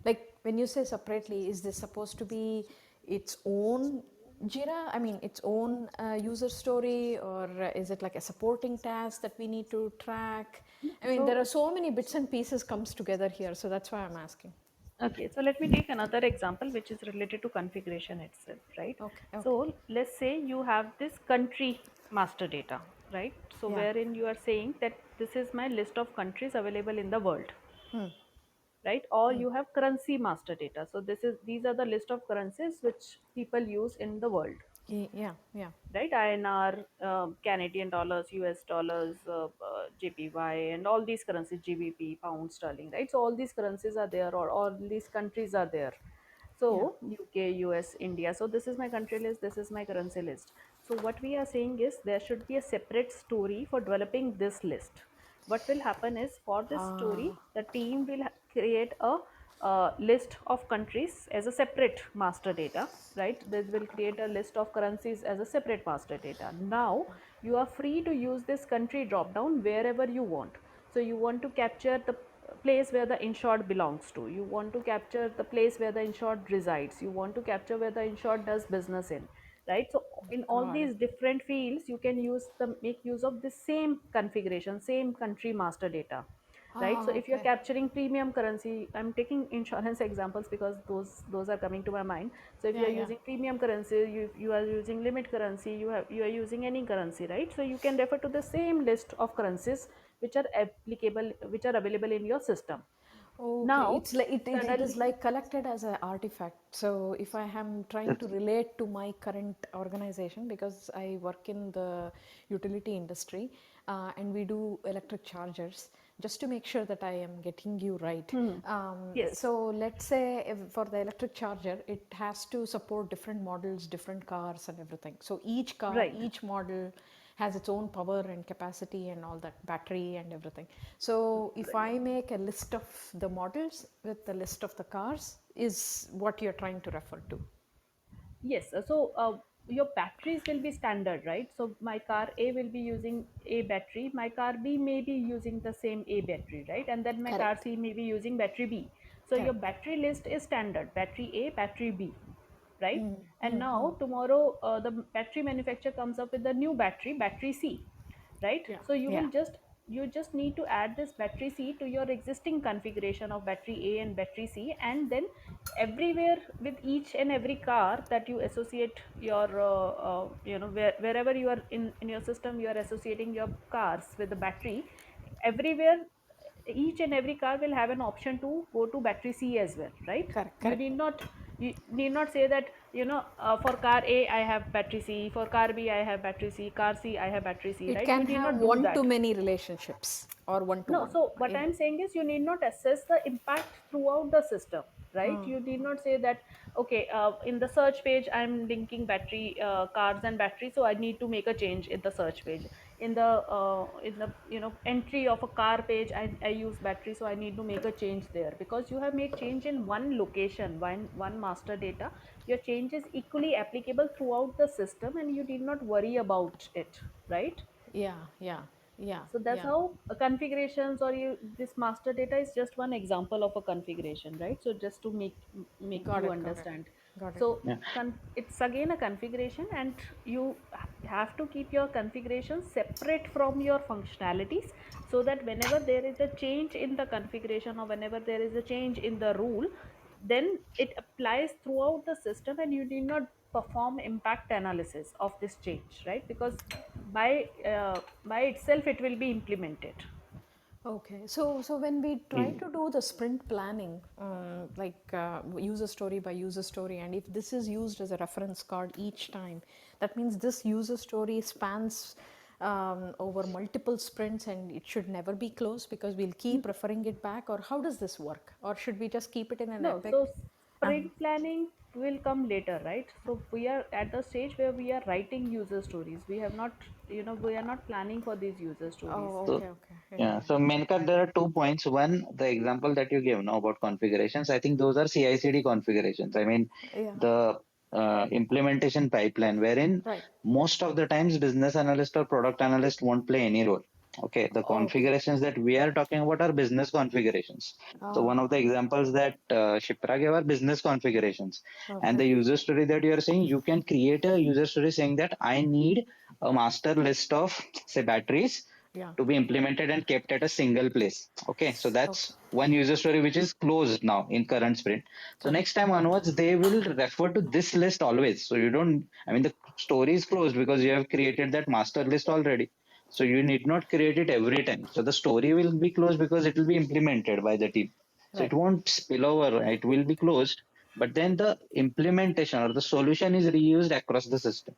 like when you say separately, is this supposed to be its own Jira, I mean its own user story, or is it like a supporting task that we need to track? I mean, there So are so many bits and pieces comes together here, so that's why I'm asking. okay, so let me take another example which is related to configuration itself, right? Okay, okay. So let's say you have this country master data, right? So Yeah. wherein you are saying that this is my list of countries available in the world, Hmm. right? Or you have currency master data. So these are the list of currencies which people use in the world, Yeah, yeah. right? INR, Canadian dollars, US dollars, JPY, and all these currencies, GBP, pound sterling, right? So all these currencies are there, or all these countries are there. Yeah. So UK, US, India. So this is my country list, this is my currency list. So what we are saying is there should be a separate story for developing this list. What will happen is, for this story, Ah, the team will create a list of countries as a separate master data, right? They will create a list of currencies as a separate master data. Now you are free to use this country drop down wherever you want. So you want to capture the place where the insured belongs to. You want to capture the place where the insured resides. You want to capture where the insured does business in, right? So in all Got it. these different fields, you can make use of the same configuration, same country master data, right? So if you're Okay. capturing premium currency, I'm taking insurance examples because those are coming to my mind. So if Yeah, you're yeah. using premium currency, you are using limit currency, you are using any currency, right? So you can refer to the same list of currencies which are applicable, which are available in your system. Okay, Now it's like it is suddenly, like collected as an artifact. So if I am trying to relate to my current organization, because I work in the utility industry and we do electric chargers, just to make sure that I am getting you right. yes, So let's say if for the electric charger, it has to support different models, different cars, and everything. So each car, right. each model has its own power and capacity and all that, battery and everything. So if I make a list of the models with the list of the cars, is what you're trying to refer to. Yes, your batteries will be standard, right? So my car A will be using A battery, my car B may be using the same A battery, right? And then my car Correct. C may be using battery B. So your Correct. battery list is standard, battery A, battery B, right? And now tomorrow the battery manufacturer comes up with a new battery, battery C, right? Yeah. So Yeah. you just need to add this battery C to your existing configuration of battery A and battery C, and then everywhere with each and every car that you associate your wherever you are in your system, you are associating your cars with the battery. Everywhere, each and every car will have an option to go to battery C as well, right? Correct. you Correct. need not you need not say that, for car A I have battery C, for car B I have battery C, car C I have battery C, It right? You can need have not do one to that. many relationships or one to No, one. so what I'm saying is you need not assess the impact throughout the system, right? You need not say that, okay, in the search page I'm linking battery, cars and battery, so I need to make a change in the search page. In the entry of a car page, I use battery, so I need to make a change there, because you have made change in one location, one master data. Your change is equally applicable throughout the system, and you need not worry about it, right? Yeah. Yeah. Yeah. So that's Yeah. how configurations, or this master data is just one example of a configuration, right? So just to make Got you it. Got it. understand. Got it. So it's again a configuration, and you have to keep your configuration separate from your functionalities, so that whenever there is a change in the configuration, or whenever there is a change in the rule, then it applies throughout the system, and you need not perform impact analysis of this change, right? Because by itself it will be implemented. Okay, so when we try to do the sprint planning, like user story by user story, and if this is used as a reference card each time, that means this user story spans over multiple sprints and it should never be closed because we'll keep referring it back, or how does this work? Or should we just keep it in an No, epic? so sprint planning will come later, right? So we are at the stage where we are writing user stories. We have not, we are not planning for these user stories. Oh, So okay, okay, yeah, yeah, so Menka, there are 2 points. One, the example that you gave now about configurations, I think those are CI/CD configurations. I mean, yeah, the implementation pipeline, wherein right, most of the times business analyst or product analyst won't play any role. Okay, the okay, configurations that we are talking about are business configurations. So oh, one of the examples that Shipra gave are business configurations, and okay, the user story that you are saying, you can create a user story saying that I need a master list of say batteries yeah, to be implemented and kept at a single place. Okay, so okay, that's one user story which is closed now in current sprint. So correct, next time onwards, they will refer to this list always. So you don't, I mean, the story is closed because you have created that master list already. So you need not create it every time. So the story will be closed because it will be implemented by the team. So it right, won't spill over, it will be closed. But then the implementation or the solution is reused across the system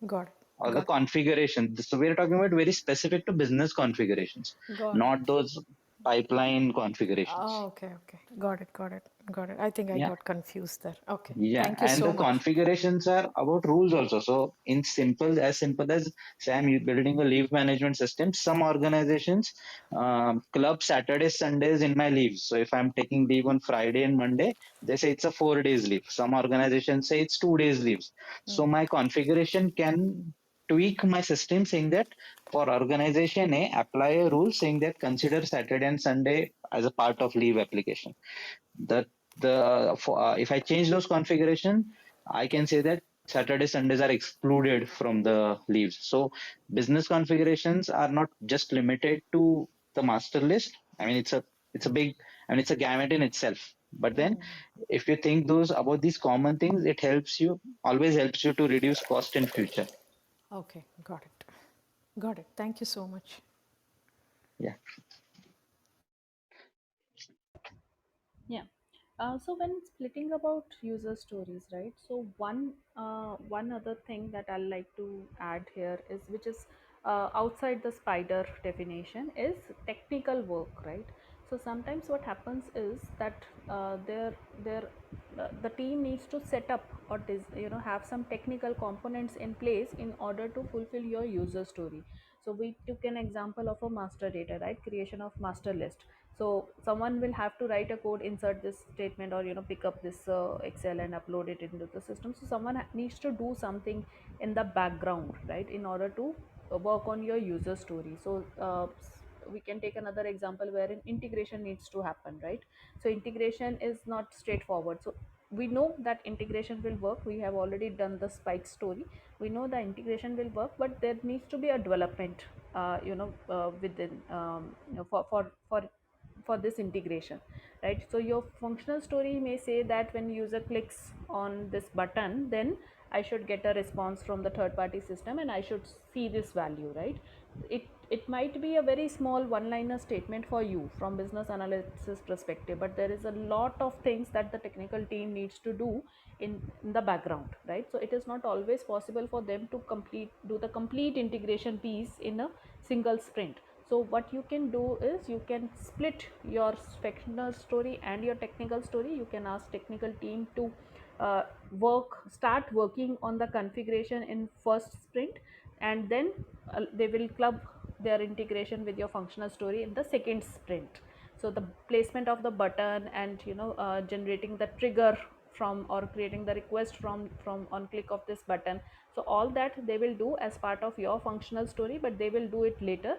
got it, or the got configuration. So we're talking about very specific to business configurations, it, got it. not those pipeline configurations. Oh, okay, okay. Got it, got it, got it. I think I Yeah. got confused there. Okay. Yeah. Thank you And so the much. configurations are about rules also. So in simple as Sam, you building a leave management system, some organizations club Saturdays, Sundays in my leaves. So if I'm taking leave on Friday and Monday, they say it's a 4 days leave. Some organizations say it's 2 days leaves. So my configuration can tweak my system saying that for organization A, apply a rule saying that consider Saturday and Sunday as a part of leave application. The if I change those configuration, I can say that Saturday Sundays are excluded from the leaves. So business configurations are not just limited to the master list. I mean, it's a big, I mean, it's a gamut in itself. But then, if you think those about these common things, it helps you, always helps you to reduce cost in future. Okay, got it. Got it. Thank you so much. Yeah. Yeah. So when splitting about user stories, right? So one other thing that I'd like to add here is, which is outside the spider definition, is technical work, right? So sometimes what happens is that the team needs to set up or have some technical components in place in order to fulfill your user story. So we took an example of a master data, right? Creation of master list. So someone will have to write a code, insert this statement, or pick up this Excel and upload it into the system. So someone needs to do something in the background, right, in order to work on your user story. So we can take another example wherein integration needs to happen, right? So integration is not straightforward. So we know that integration will work. We have already done the spike story. We know the integration will work, but there needs to be a development within for this integration, right? So your functional story may say that when user clicks on this button, then I should get a response from the third party system and I should see this value, right? It might be a very small one liner statement for you from business analysis perspective, but there is a lot of things that the technical team needs to do in the background, right? So it is not always possible for them to do the complete integration piece in a single sprint. So what you can do is, you can split your functional story and your technical story. You can ask technical team to start working on the configuration in first sprint, and then they will club their integration with your functional story in the second sprint. So the placement of the button and generating the trigger from, or creating the request from on click of this button, so all that they will do as part of your functional story, but they will do it later.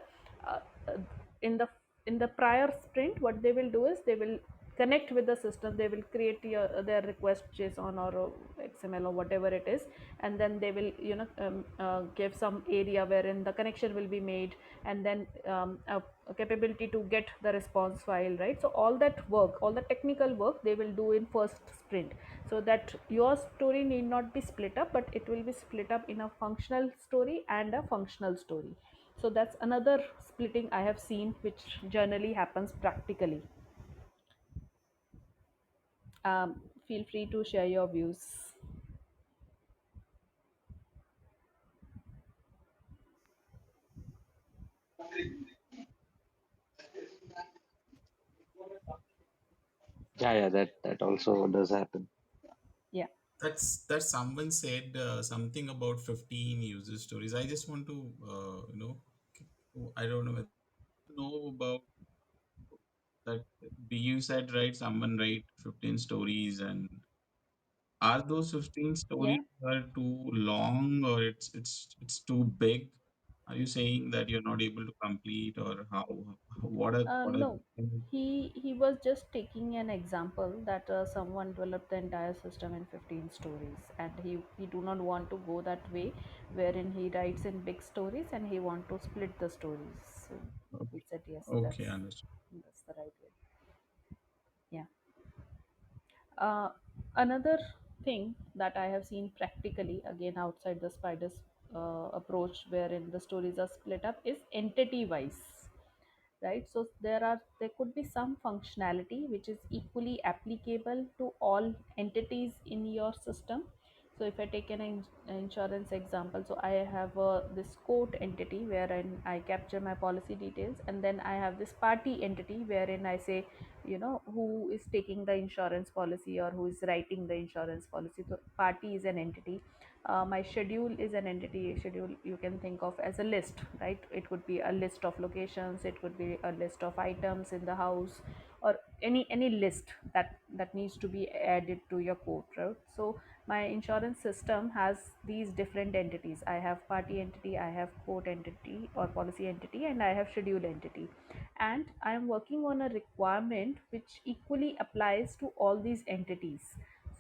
uh, uh, in the in the prior sprint, what they will do is, they will connect with the system. They will create their request JSON or XML or whatever it is, and then they will give some area wherein the connection will be made, and then a capability to get the response file, right? So all that work, all the technical work, they will do in first sprint, so that your story need not be split up, but it will be split up in a functional story and a functional story. So that's another splitting I have seen, which generally happens practically. Feel free to share your views. Yeah, that also does happen. Yeah. That someone said something about 15 user stories. I just want to I don't know about that. You said, right, someone write 15 stories, and are those 15 Yeah. stories are too long, or it's too big? Are you saying that you're not able to complete, or how, what are No, he was just taking an example that someone developed the entire system in 15 stories, and he do not want to go that way, wherein he writes in big stories and he want to split the stories. So we okay, said yes, okay, understood. that's the right way. Yeah. Another thing that I have seen practically, again outside the spiders approach, wherein the stories are split up, is entity wise, right? So there could be some functionality which is equally applicable to all entities in your system. So if I take an insurance example, so I have this quote entity wherein I capture my policy details, and then I have this party entity wherein I say, who is taking the insurance policy or who is writing the insurance policy. So party is an entity. My schedule is an entity. Schedule you can think of as a list, right? It could be a list of locations, it could be a list of items in the house, or any list that needs to be added to your quote, right? So my insurance system has these different entities. I have party entity, I have quote entity or policy entity, and I have schedule entity, and I am working on a requirement which equally applies to all these entities.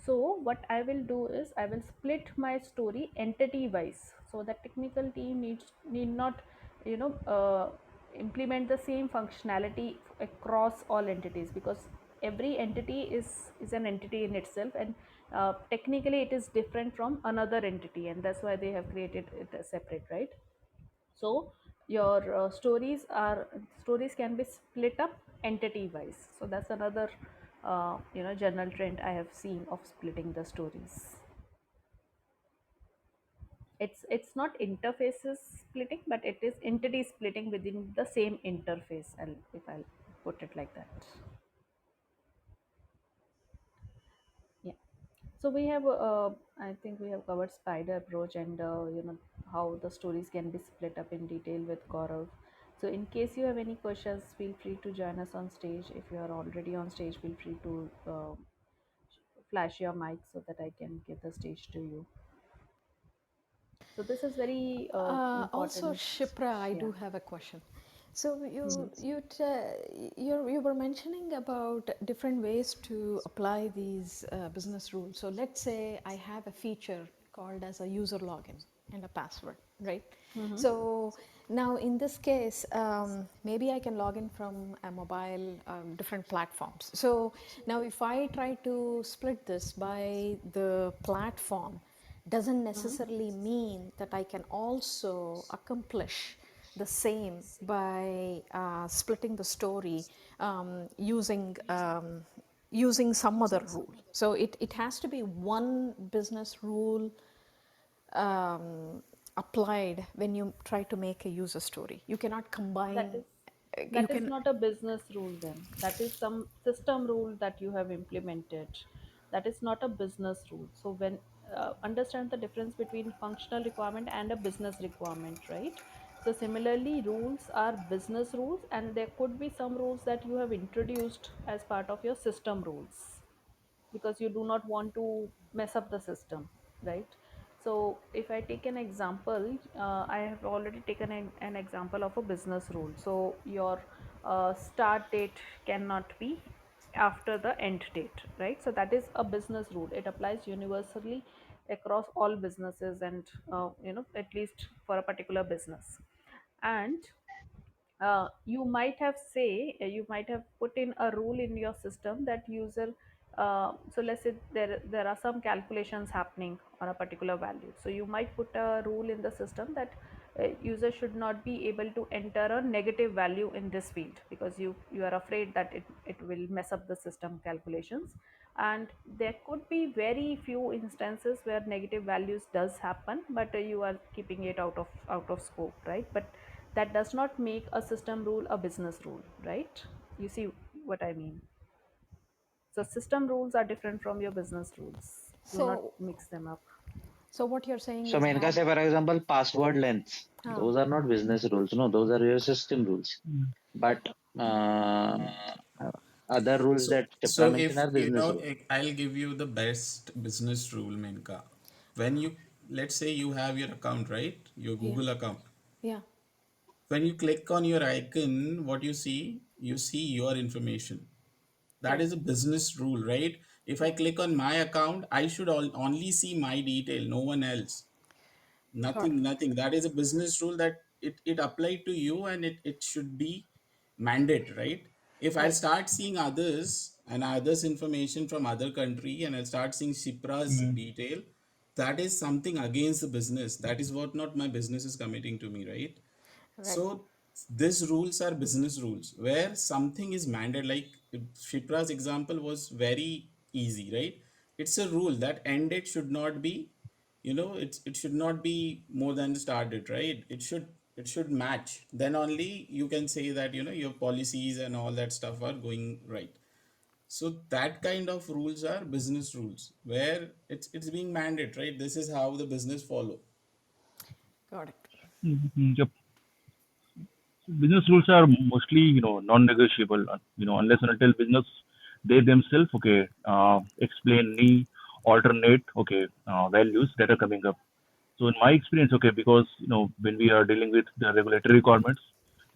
So what I will do is I will split my story entity wise, so that technical team need not, you know, implement the same functionality across all entities, because every entity is an entity in itself, and technically it is different from another entity, and that's why they have created it as separate, right? So your stories can be split up entity wise. So that's another general trend I have seen of splitting the stories. It's not interfaces splitting, but it is entity splitting within the same interface, if I'll put it like that. Yeah. So we have I think we have covered spider approach, and how the stories can be split up in detail with Gaurav. So in case you have any questions, feel free to join us on stage. If you are already on stage, feel free to flash your mic so that I can give the stage to you. So this is very Also, important. Shipra, I Yeah. do have a question. So you were mentioning about different ways to apply these business rules. So let's say I have a feature called as a user login and a password, right? Mm-hmm. So now in this case, maybe I can log in from a mobile, different platforms. So now if I try to split this by the platform, doesn't Mm-hmm. necessarily mean that I can also accomplish the same by splitting the story using some other rule. So it has to be one business rule applied when you try to make a user story. You cannot that combine. is You that is can. not a business rule. Then that is some system rule that you have implemented. That is not a business rule. So when understand the difference between functional requirement and a business requirement, right? So similarly, rules are business rules, and there could be some rules that you have introduced as part of your system rules, because you do not want to mess up the system, right? So if I take an example, I have already taken an example of a business rule. So your start date cannot be after the end date, right? So that is a business rule. It applies universally across all businesses, and at least for a particular business. And you might have put in a rule in your system that user, so let's say there are some calculations happening on a particular value. So you might put a rule in the system that user should not be able to enter a negative value in this field, because you are afraid that it will mess up the system calculations. And there could be very few instances where negative values does happen, but you are keeping it out of scope, right? But that does not make a system rule a business rule, right? You see what I mean? So system rules are different from your business rules. Do not So mix them up. so what you're saying So is Menka, that. say for example, password lengths. Ah, Those are not business rules. No, those are your system rules. But uh, other rules So, that so Chipra mentioned if are you business know, rules. I'll give you the best business rule, Menka. When you, let's say you have your account, right? Your yeah, Google account. yeah, When you click on your icon, what you see your information. That is correct, a business rule, right? If I yeah, click on my account, I should only see my detail, no one else. got it, Nothing. That is a business rule that it applied to you, and it should be mandate, right? If I right, start seeing others and others information from other country, and I start seeing Shipra's detail, that is something against the business. That is what not my business is committing to me, right? right, So these rules are business rules where something is mandated. Like Shipra's example was very easy, right? It's a rule that end date should not be, it should not be more than the start date, right? It should match. Then only you can say that your policies and all that stuff are going right. So that kind of rules are business rules where it's being mandated, right? This is how the business follow. got it. Yep. Business rules are mostly, non-negotiable. Unless and until business they themselves, okay, explain any alternate, okay, values that are coming up. So in my experience, okay, because when we are dealing with the regulatory requirements,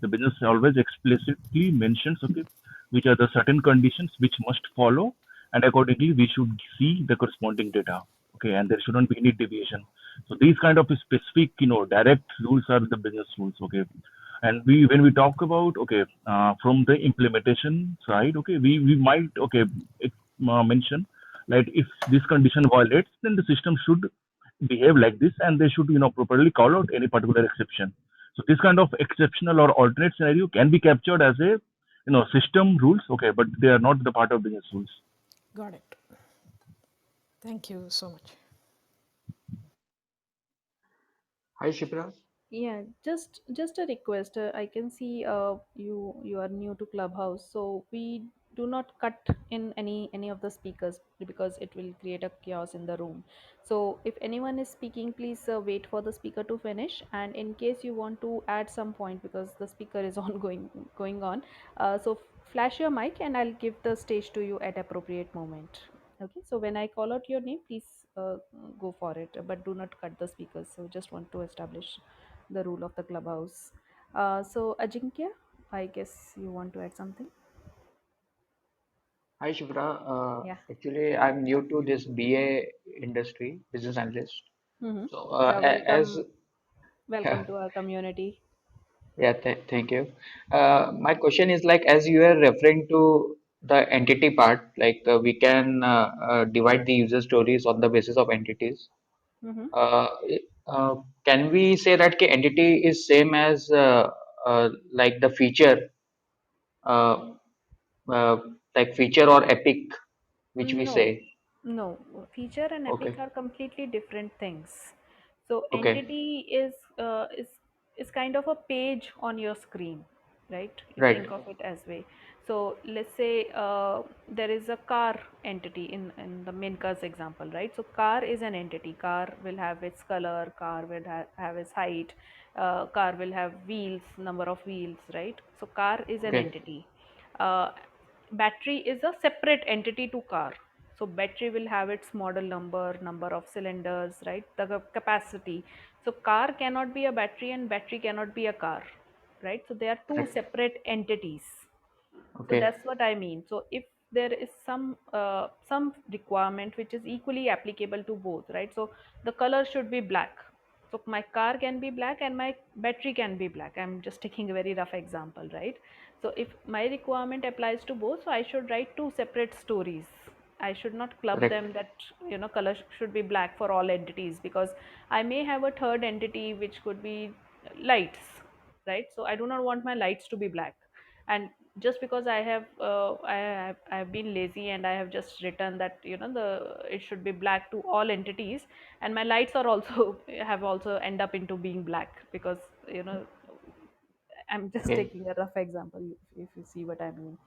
the business always explicitly mentions, okay, which are the certain conditions which must follow, and accordingly we should see the corresponding data, okay, and there shouldn't be any deviation. So these kind of specific, direct rules are the business rules, okay. And when we talk about, okay, from the implementation side, okay, we might, okay, mention like if this condition violates, then the system should behave like this, and they should properly call out any particular exception. So this kind of exceptional or alternate scenario can be captured as a system rules, okay, but they are not the part of business rules. Got it. Thank you so much. Hi, Shipra. Yeah, just a request. I can see you are new to Clubhouse, so we do not cut in any of the speakers because it will create a chaos in the room. So if anyone is speaking, please wait for the speaker to finish. And in case you want to add some point because the speaker is going on, so flash your mic and I'll give the stage to you at appropriate moment. Okay. So when I call out your name, please go for it, but do not cut the speakers. So just want to establish the rule of the clubhouse. So Ajinkya, I guess you want to add something. Hi, Shipra. Yeah. Actually, I'm new to this BA industry, business analyst. Mm-hmm. So, Yeah. as Welcome to our community. yeah, thank you. My question is like, as you are referring to the entity part, like we can divide the user stories on the basis of entities. Mm-hmm. Uh, uh, can we say that the entity is same as like the feature, uh, uh, like feature or epic, which we No, say? no. Feature and epic Okay, are completely different things. So okay, entity is kind of a page on your screen, right? You right, think of it as way. So let's say there is a car entity in the Minka's example, right? So car is an entity. Car will have its color. Car will have its height. Car will have wheels, number of wheels, right? So car is an okay, entity. Uh, Battery is a separate entity to car. So battery will have its model number of cylinders, right, the capacity. So car cannot be a battery and battery cannot be a car, right? So they are two correct, separate entities. So okay, that's what I mean. So if there is some requirement which is equally applicable to both, right? So the color should be black. So my car can be black and my battery can be black. I'm just taking a very rough example, right? So if my requirement applies to both, so I should write two separate stories. I should not club correct, them that color should be black for all entities, because I may have a third entity which could be lights, right? So I do not want my lights to be black. And just because I have been lazy and I have just written that the it should be black to all entities, and my lights are also have also end up into being black, because you know I'm just okay, taking a rough example, if you see what I mean,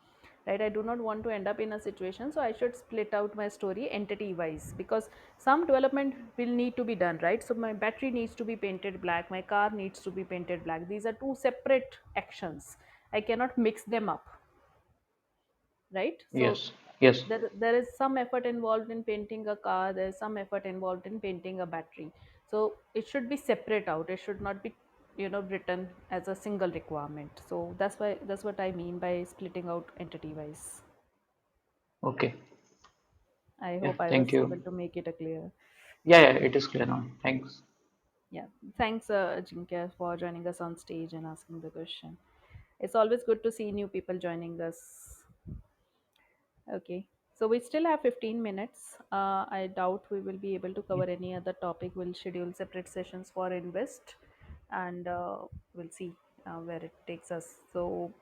right? I do not want to end up in a situation, so I should split out my story entity wise, because some development will need to be done, right? So my battery needs to be painted black, my car needs to be painted black. These are two separate actions. I cannot mix them up, right? So yes, yes, there is some effort involved in painting a car, there is some effort involved in painting a battery. So it should be separate out, it should not be written as a single requirement. So that's what I mean by splitting out entity wise. okay, I yeah, hope I thank was you. able to make it a clear. Yeah, yeah, it is clear now. Thanks. Yeah, thanks, Ajinkya, for joining us on stage and asking the question. It's always good to see new people joining us. Okay, so we still have 15 minutes. I doubt we will be able to cover any other topic. We'll schedule separate sessions for Invest, and we'll see where it takes us. So,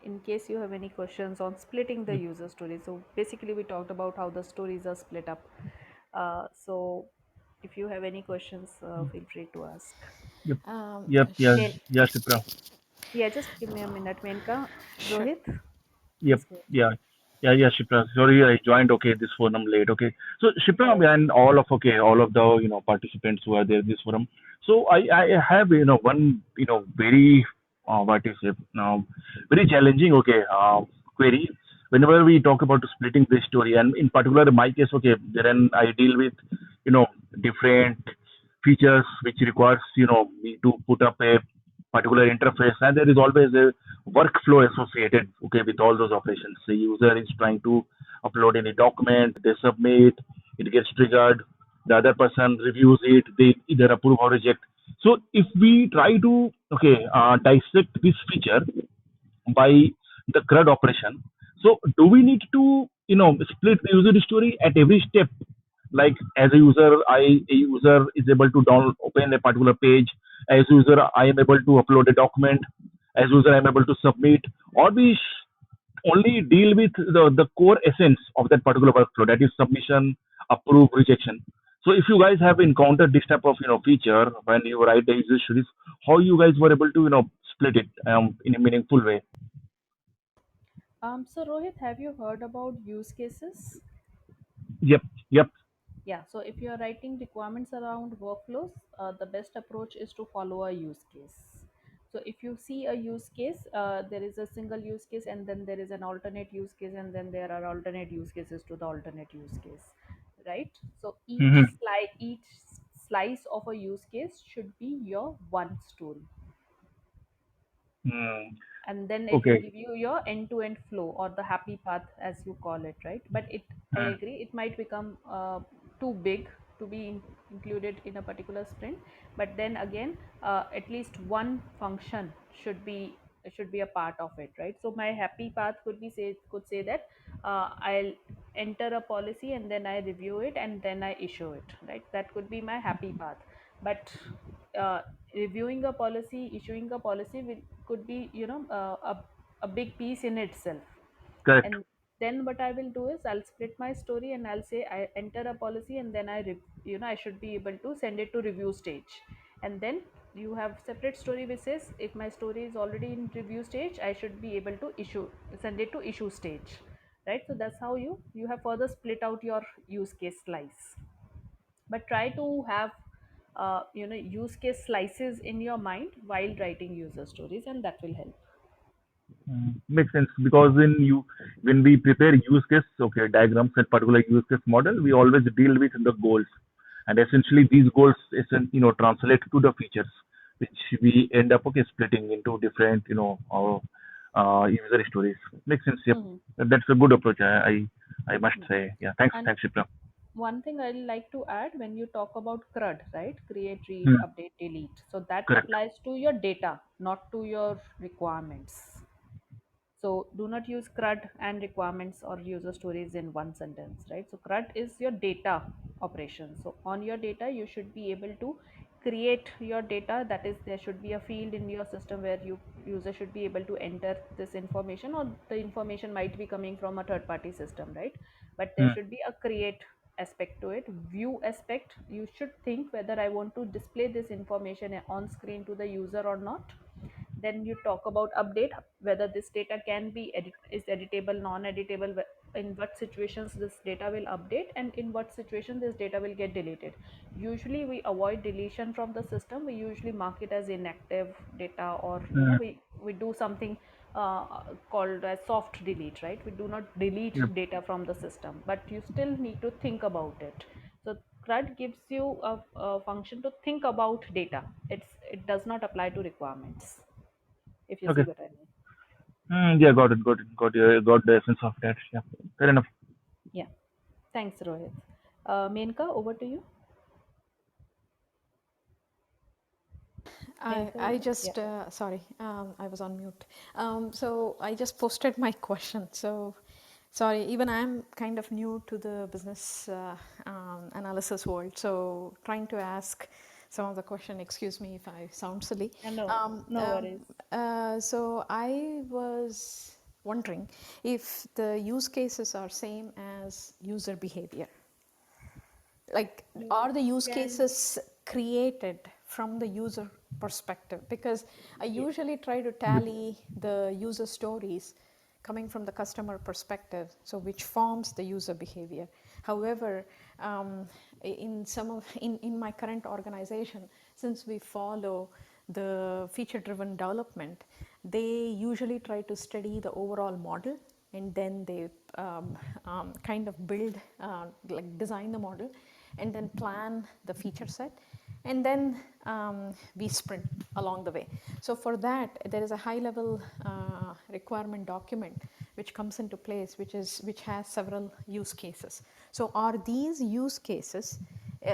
in case you have any questions on splitting the Yep. user stories, so basically we talked about how the stories are split up. So, if you have any questions, feel free to ask. Yep. Um, Yep. Yes. Main, Yes, Shipra. yeah, just give me a minute, Menka. sure. Rohit, Yep. please go. Yeah. Yeah. Yeah. Shipra. Sorry, I joined. Okay, this forum late. Okay. So Shipra and all of the participants who are there in this forum. So I have one very what is it now very challenging, okay, query whenever we talk about splitting the story, and in particular in my case, okay, then I deal with you know different features which requires me to put up a particular interface, and there is always a workflow associated, okay, with all those operations. The user is trying to upload any document, they submit, it gets triggered, the other person reviews it, they either approve or reject. So if we try to dissect this feature by the CRUD operation. So do we need to split the user story at every step? Like as a user, a user is able to open a particular page. As a user, I am able to upload a document. As a user, I am able to submit. Or we only deal with the core essence of that particular workflow, that is submission, approve, rejection. So if you guys have encountered this type of feature when you write the user stories, how you guys were able to split it in a meaningful way? So Rohit, have you heard about use cases? Yep, yep. Yeah, so if you are writing requirements around workflows, the best approach is to follow a use case. So if you see a use case, there is a single use case, and then there is an alternate use case, and then there are alternate use cases to the alternate use case, right? So Hmm. each slice of a use case should be your one story, Mm, and then it will okay. give you your end-to-end flow, or the happy path as you call it, right? But I Mm, agree, it might become too big to be included in a particular sprint. But then again, at least one function should be a part of it, right? So my happy path could say that I'll enter a policy, and then I review it, and then I issue it, right? That could be my happy path. But uh, reviewing a policy, issuing a policy could be, a big piece in itself. correct. And then what I will do is I'll split my story, and I'll say I enter a policy, and then I should be able to send it to review stage. And then you have separate story which says if my story is already in review stage, I should be able to send it to issue stage, right? So that's how you have further split out your use case slice. But try to have use case slices in your mind while writing user stories, and that will help. Makes sense because when we prepare use case, okay, diagrams and particular use case model, we always deal with the goals, and essentially these goals translate to the features, which we end up splitting into different user stories. Makes sense. Yep, Mhm. that's a good approach. I must Yeah. say. Yeah. Thanks. And Thanks, Shipra. one thing I'd like to add, when you talk about CRUD, right? Create, read, Hmm. update, delete. So that Correct. applies to your data, not to your requirements. So do not use CRUD and requirements or user stories in one sentence, right? So CRUD is your data operation. So on your data, you should be able to create your data. That is, there should be a field in your system where user should be able to enter this information, or the information might be coming from a third party system, right? But there Hmm. should be a create aspect to it. View aspect, you should think whether I want to display this information on screen to the user or not. Then you talk about update, whether this data can be is editable, non-editable, in what situations this data will update, and in what situation this data will get deleted. Usually we avoid deletion from the system. We usually mark it as inactive data, or Hmm. we do something called as soft delete, right? We do not delete Yep. data from the system, but you still need to think about it. So CRUD gives you a function to think about data. It does not apply to requirements, if you see Okay. what I mean. Yeah. Got it. Got it. Got the essence of that. Yeah. Fair enough. Yeah. Thanks, Rohit. Menka, over to you. Menka, I yeah. just, sorry, I was on mute. So I just posted my question. So sorry, even I'm kind of new to the business analysis world. So trying to ask some of the question, excuse me if I sound silly. No, no worries. So I was wondering if the use cases are same as user behavior. Like, You are the use can, cases created from the user perspective? Because I yeah. usually try to tally the user stories coming from the customer perspective, so which forms the user behavior. However, in my current organization, since we follow the feature driven development, they usually try to study the overall model and then they kind of build, like design the model, and then plan the feature set, and then we sprint along the way. So for that, there is a high-level requirement document which comes into place, which has several use cases. So are these use cases,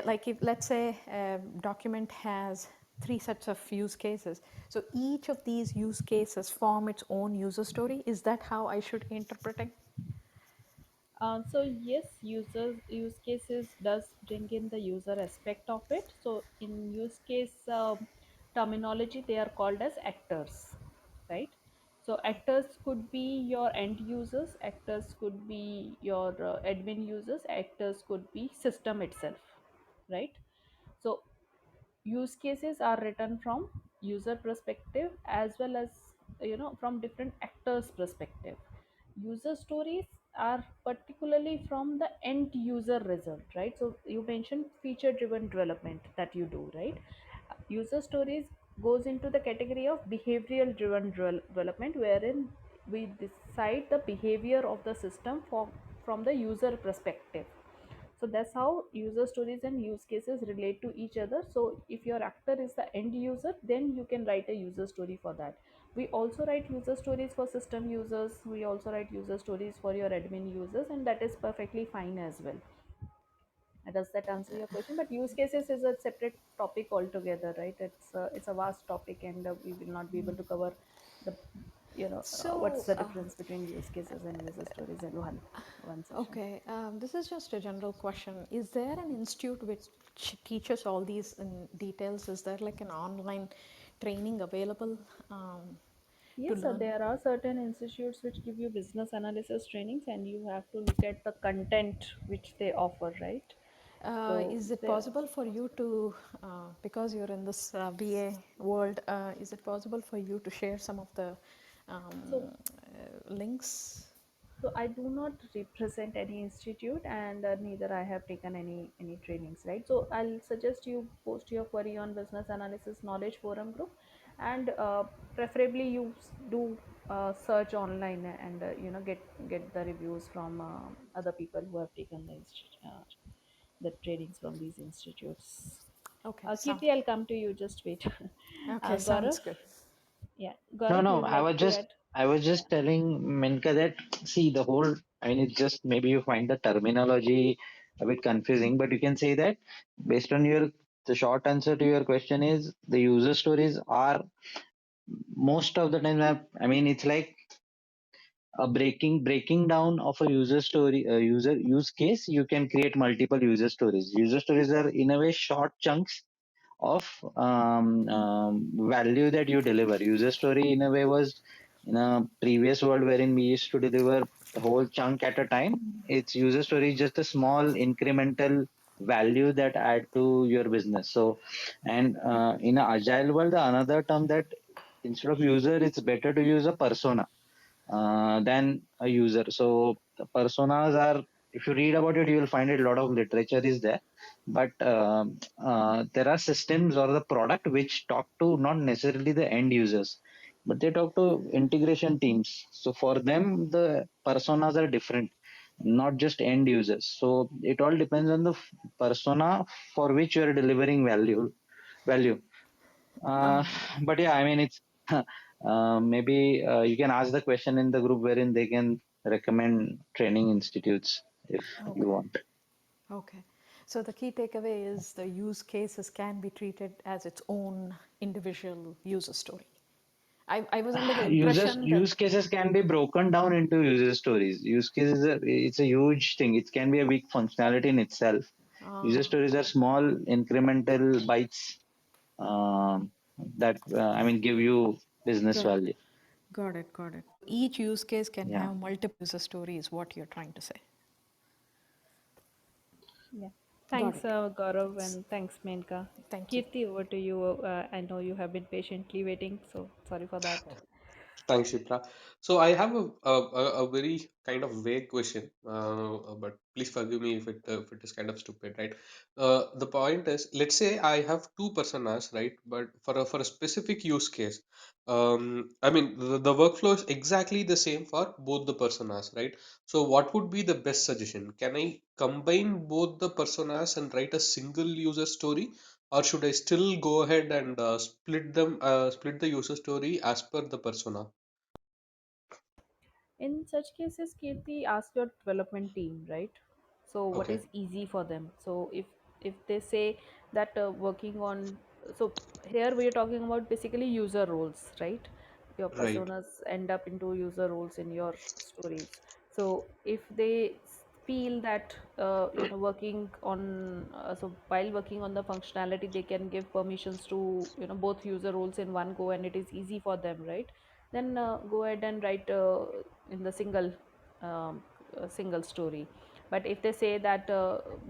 like if let's say a document has 3 sets of use cases, so each of these use cases form its own user story? Is that how I should interpret it? So yes, use cases does bring in the user aspect of it. So in use case terminology, they are called as actors, right? So actors could be your end users, actors could be your admin users, actors could be system itself, right? So use cases are written from user perspective as well as from different actors perspective. User stories are particularly from the end user result, right? So you mentioned feature driven development that you do, right? User stories goes into the category of behavioral driven development, wherein we decide the behavior of the system from the user perspective. So that's how user stories and use cases relate to each other. So if your actor is the end user, then you can write a user story for that. We also write user stories for system users, we also write user stories for your admin users, and that is perfectly fine as well. Does that answer your question? But use cases is a separate topic altogether, right? It's a vast topic, and we will not be able to cover the what's So, the difference between use cases and user stories in one session. okay, this is just a general question. Is there an institute which teaches all these in details? Is there like an online training available to Yes, sir. learn? There are certain institutes which give you business analysis trainings, and you have to look at the content which they offer, right? So Is it there. possible for you to, because you're in this VA world, is it possible for you to share some of the So links? So I do not represent any institute, and neither I have taken any trainings, right? So I'll suggest you post your query on Business Analysis Knowledge Forum group, and preferably you do search online, and get the reviews from other people who have taken the trainings from these institutes. Okay, Kirti, I'll come to you. Just wait. okay, sounds Gaurav, good. yeah, No, Gaurav, you no. would like to add? I was just telling Menka that see the whole. I mean, it's just maybe you find the terminology a bit confusing, but you can say that based on the short answer to your question is the user stories are most of the time. I mean, it's like a breaking down of a user story, a user use case. You can create multiple user stories. User stories are in a way short chunks of value that you deliver. User story in a way was in a previous world wherein we used to deliver the whole chunk at a time. Its user story is just a small incremental value that add to your business. So, and in an agile world, another term that instead of user, it's better to use a persona than a user. So the personas are, if you read about it, you will find a lot of literature is there. But there are systems or the product which talk to not necessarily the end users, but they talk to integration teams. So for them, the personas are different, not just end users. So it all depends on the persona for which you are delivering value. Uh, but yeah, I mean, it's maybe you can ask the question in the group wherein they can recommend training institutes if you Okay, want. okay. So the key takeaway is the use cases can be treated as its own individual user story. I was under the impression that, Use cases can be broken down into user stories. Use cases it's a huge thing. It can be a big functionality in itself. User ah, stories are small incremental bytes that I mean give you business got, value. got it, got it. Each use case can Yeah. have multiple user stories, what you're trying to say. Yeah. Got Thanks, it. Gaurav, Thanks. and thanks, Menka. Thank you. Kirti, over to you. I know you have been patiently waiting, so sorry for that. Thanks, Shipra. So I have a very kind of vague question, but please forgive me if it is kind of stupid, right? The point is, let's say I have two personas, right? But for a specific use case, I mean the workflow is exactly the same for both the personas, right? So what would be the best suggestion? Can I combine both the personas and write a single user story, or should I still go ahead and split the user story as per the persona? In such cases, Kirti, ask your development team, right? So what Okay, is easy for them? So if they say that working on, so here we are talking about basically user roles, right? Your right. personas end up into user roles in your stories. So if they feel that working on so while working on the functionality, they can give permissions to both user roles in one go, and it is easy for them, right? Then go ahead and write in the um, single story. But if they say that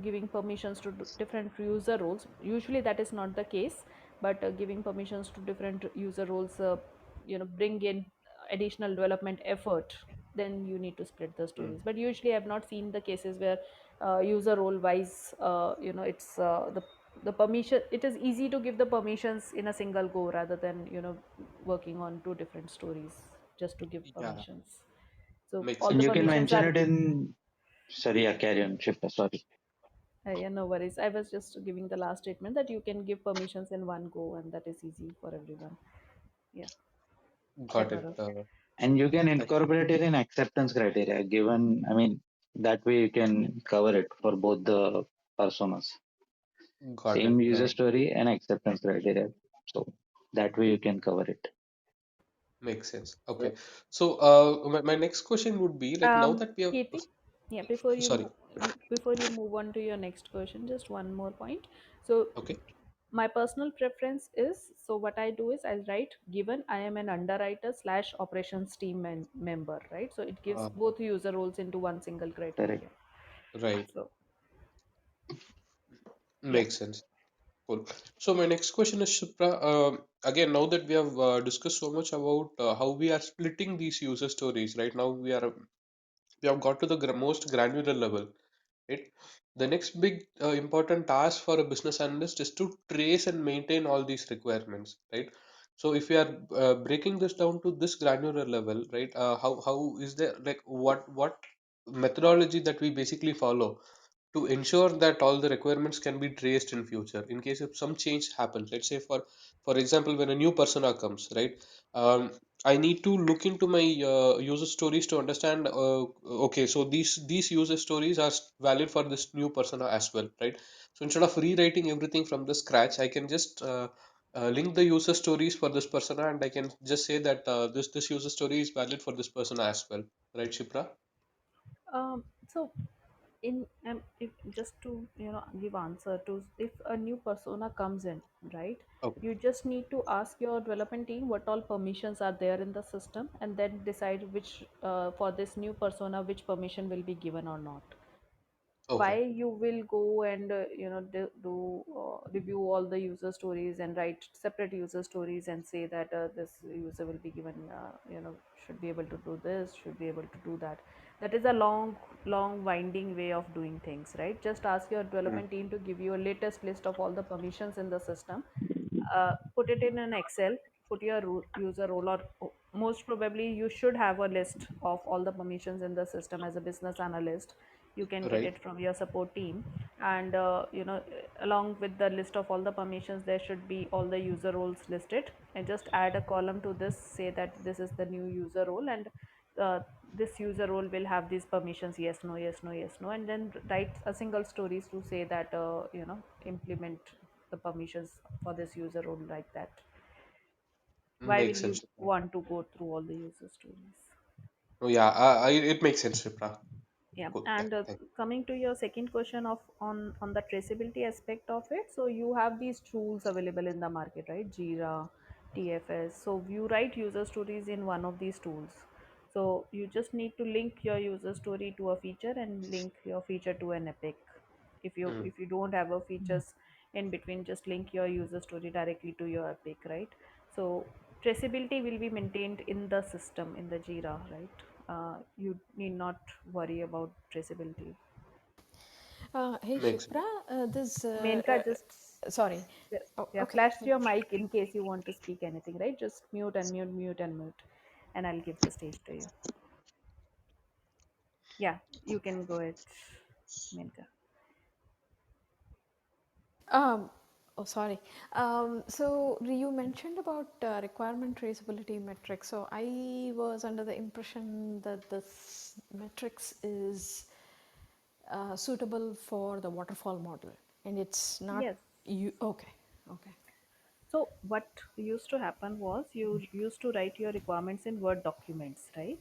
giving permissions to different user roles, usually that is not the case, but giving permissions to different user roles bring in additional development effort, then you need to split the Mm. stories. But usually I've not seen the cases where user role wise it's the permission, it is easy to give the permissions in a single go rather than working on two different stories just to give Yeah, permissions. So makes all And the sense. you can Okay. permissions mention are it in. Sorry, yeah, carry on, Shifta. Sorry. yeah, no worries. I was just giving the last statement that you can give permissions in one go, and that is easy for everyone. Yeah, yeah, Got it. Gaurav. And you can Thank incorporate it in acceptance criteria, given, I mean, that way you can cover it for both the personas. got it. Same user story and acceptance criteria. So that way you can cover it. Makes sense. Okay. So, my next question would be like now Um, that we have, Katie, yeah, before you sorry. before you move on to your next question, just one more point. So Okay. my personal preference is, so what I do is I write, given I am an underwriter slash operations team member, right? So it gives Uh, both user roles into one single Correct. criteria. right. So yeah. Makes sense. Cool. So my next question is, Shipra, again, now that we have discussed so much about how we are splitting these user stories, right now we have got to the most granular level. Right? The next big important task for a business analyst is to trace and maintain all these requirements, right? So if we are breaking this down to this granular level, right? How is there, like what methodology that we basically follow to ensure that all the requirements can be traced in future in case if some change happens. Let's say for example, when a new persona comes, right? I need to look into my user stories to understand, okay, so these user stories are valid for this new persona as well, right? So instead of rewriting everything from the scratch, I can just link the user stories for this persona, and I can just say that this user story is valid for this persona as well, right, Shipra? So in if just to give answer to, if a new persona comes in, right, Okay. you just need to ask your development team what all permissions are there in the system, and then decide which for this new persona which permission will be given or not. Why Okay. you will go and review all the user stories and write separate user stories and say that this user will be given should be able to do this, should be able to do that. That is a long winding way of doing things, right? Just ask your Mm. development team to give you a latest list of all the permissions in the system, put it in an Excel, put your user role, or most probably you should have a list of all the permissions in the system as a business analyst. You can get Right. it from your support team, and along with the list of all the permissions, there should be all the user roles listed, and just add a column to this, say that this is the new user role, and uh, this user role will have these permissions, yes, no, yes, no, yes, no, and then write a single stories to say that implement the permissions for this user role like that. Why will Makes you sense. want to go through all the user stories? Oh yeah, it makes sense, Shipra. Yeah, Cool. Yeah, and thank coming to your second question of on the traceability aspect of it, so you have these tools available in the market, right? Jira, TFS. So you write user stories in one of these tools. So you just need to link your user story to a feature and link your feature to an epic. Mm, If you don't have a features in between, just link your user story directly to your epic, right? So traceability will be maintained in the system in the Jira, right? You need not worry about traceability. Hey Makes sense. Shipra, this Menka, just sorry. Oh, yeah, okay. flash your mic in case you want to speak anything, right? Just mute, unmute, mute, unmute, and I'll give the stage to you. Yeah, you can go ahead, Menka. Um, oh, sorry. So you mentioned about requirement traceability metrics. So I was under the impression that this metrics is suitable for the waterfall model, and it's not. Yes. You okay? Okay. So what used to happen was you used to write your requirements in Word documents, right?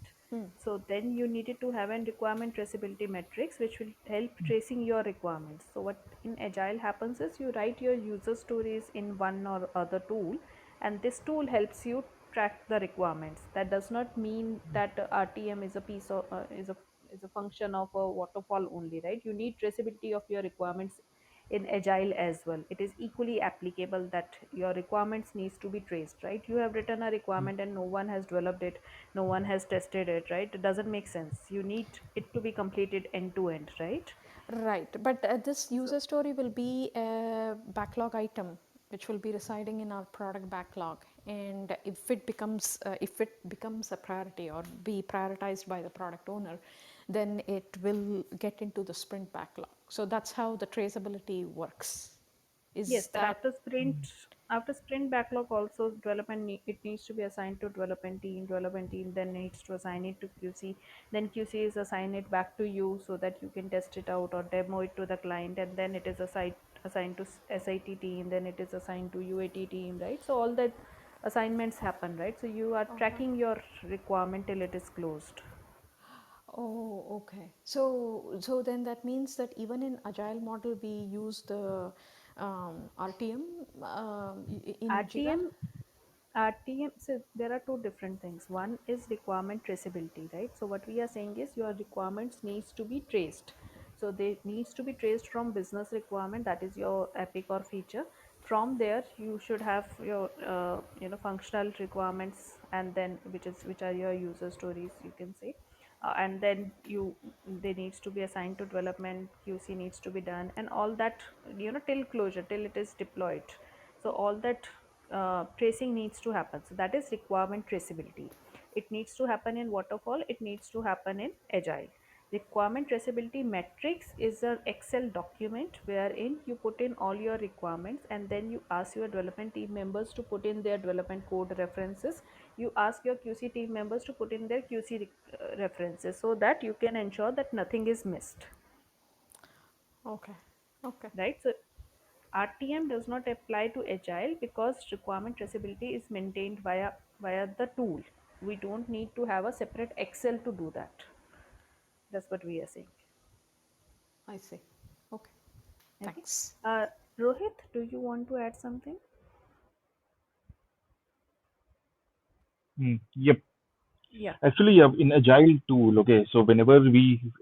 So then you needed to have an requirement traceability metrics which will help tracing your requirements. So what in Agile happens is you write your user stories in one or other tool, and this tool helps you track the requirements. That does not mean that RTM is a piece of is a function of a waterfall only, right? You need traceability of your requirements in Agile as well. It is equally applicable that your requirements needs to be traced, right? You have written a requirement and no one has developed it, no one has tested it, right? It doesn't make sense. You need it to be completed end to end, right? Right, but this So user story will be a backlog item which will be residing in our product backlog, and if it becomes a priority or be prioritized by the product owner, then it will get into the sprint backlog. So that's how the traceability works. yes, Is but that after sprint backlog also it needs to be assigned to development team then needs to assign it to QC, then QC is assign it back to you so that you can test it out or demo it to the client, and then it is assigned to SIT team, then it is assigned to UAT team, right? So all that assignments happen, right? So you are tracking your requirement till it is closed. Oh, okay. So then that means that even in agile model we use the RTM in Jira. RTM RTM, so there are two different things. One is requirement traceability, right? So what we are saying is your requirements needs to be traced. So they needs to be traced from business requirement, that is your epic or feature. From there, you should have your functional requirements, and then which are your user stories, you can say, and then they needs to be assigned to development. QC needs to be done, and all that till closure, till it is deployed. So all that tracing needs to happen. So that is requirement traceability. It needs to happen in waterfall, it needs to happen in agile. Requirement traceability metrics is an Excel document wherein you put in all your requirements, and then you ask your development team members to put in their development code references. You ask your QC team members to put in their references, so that you can ensure that nothing is missed, Okay. Okay. right? So RTM does not apply to agile because requirement traceability is maintained via the tool. We don't need to have a separate Excel to do that. That's what we are saying. I see. Okay. Okay. Thanks. Rohit, do you want to add something? Yep. Yeah. Actually, in Agile tool, okay, so whenever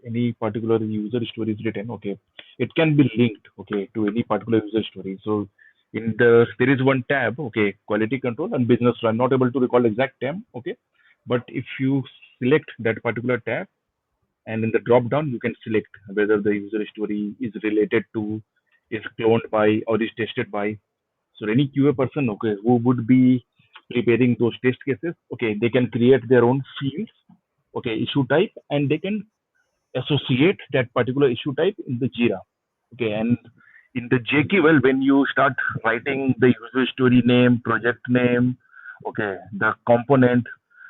any particular user story is written, okay, it can be linked, okay, to any particular user story. So there is one tab, okay, quality control and business. So I'm not able to recall exact tab, okay, but if you select that particular tab and in the drop down, you can select whether the user story is related to, is cloned by, or is tested by. So any QA person, okay, who would be preparing those test cases, okay, they can create their own fields, okay, issue type, and they can associate that particular issue type in the Jira, okay, and in the JQL, when you start writing the user story name, project name, okay, the component,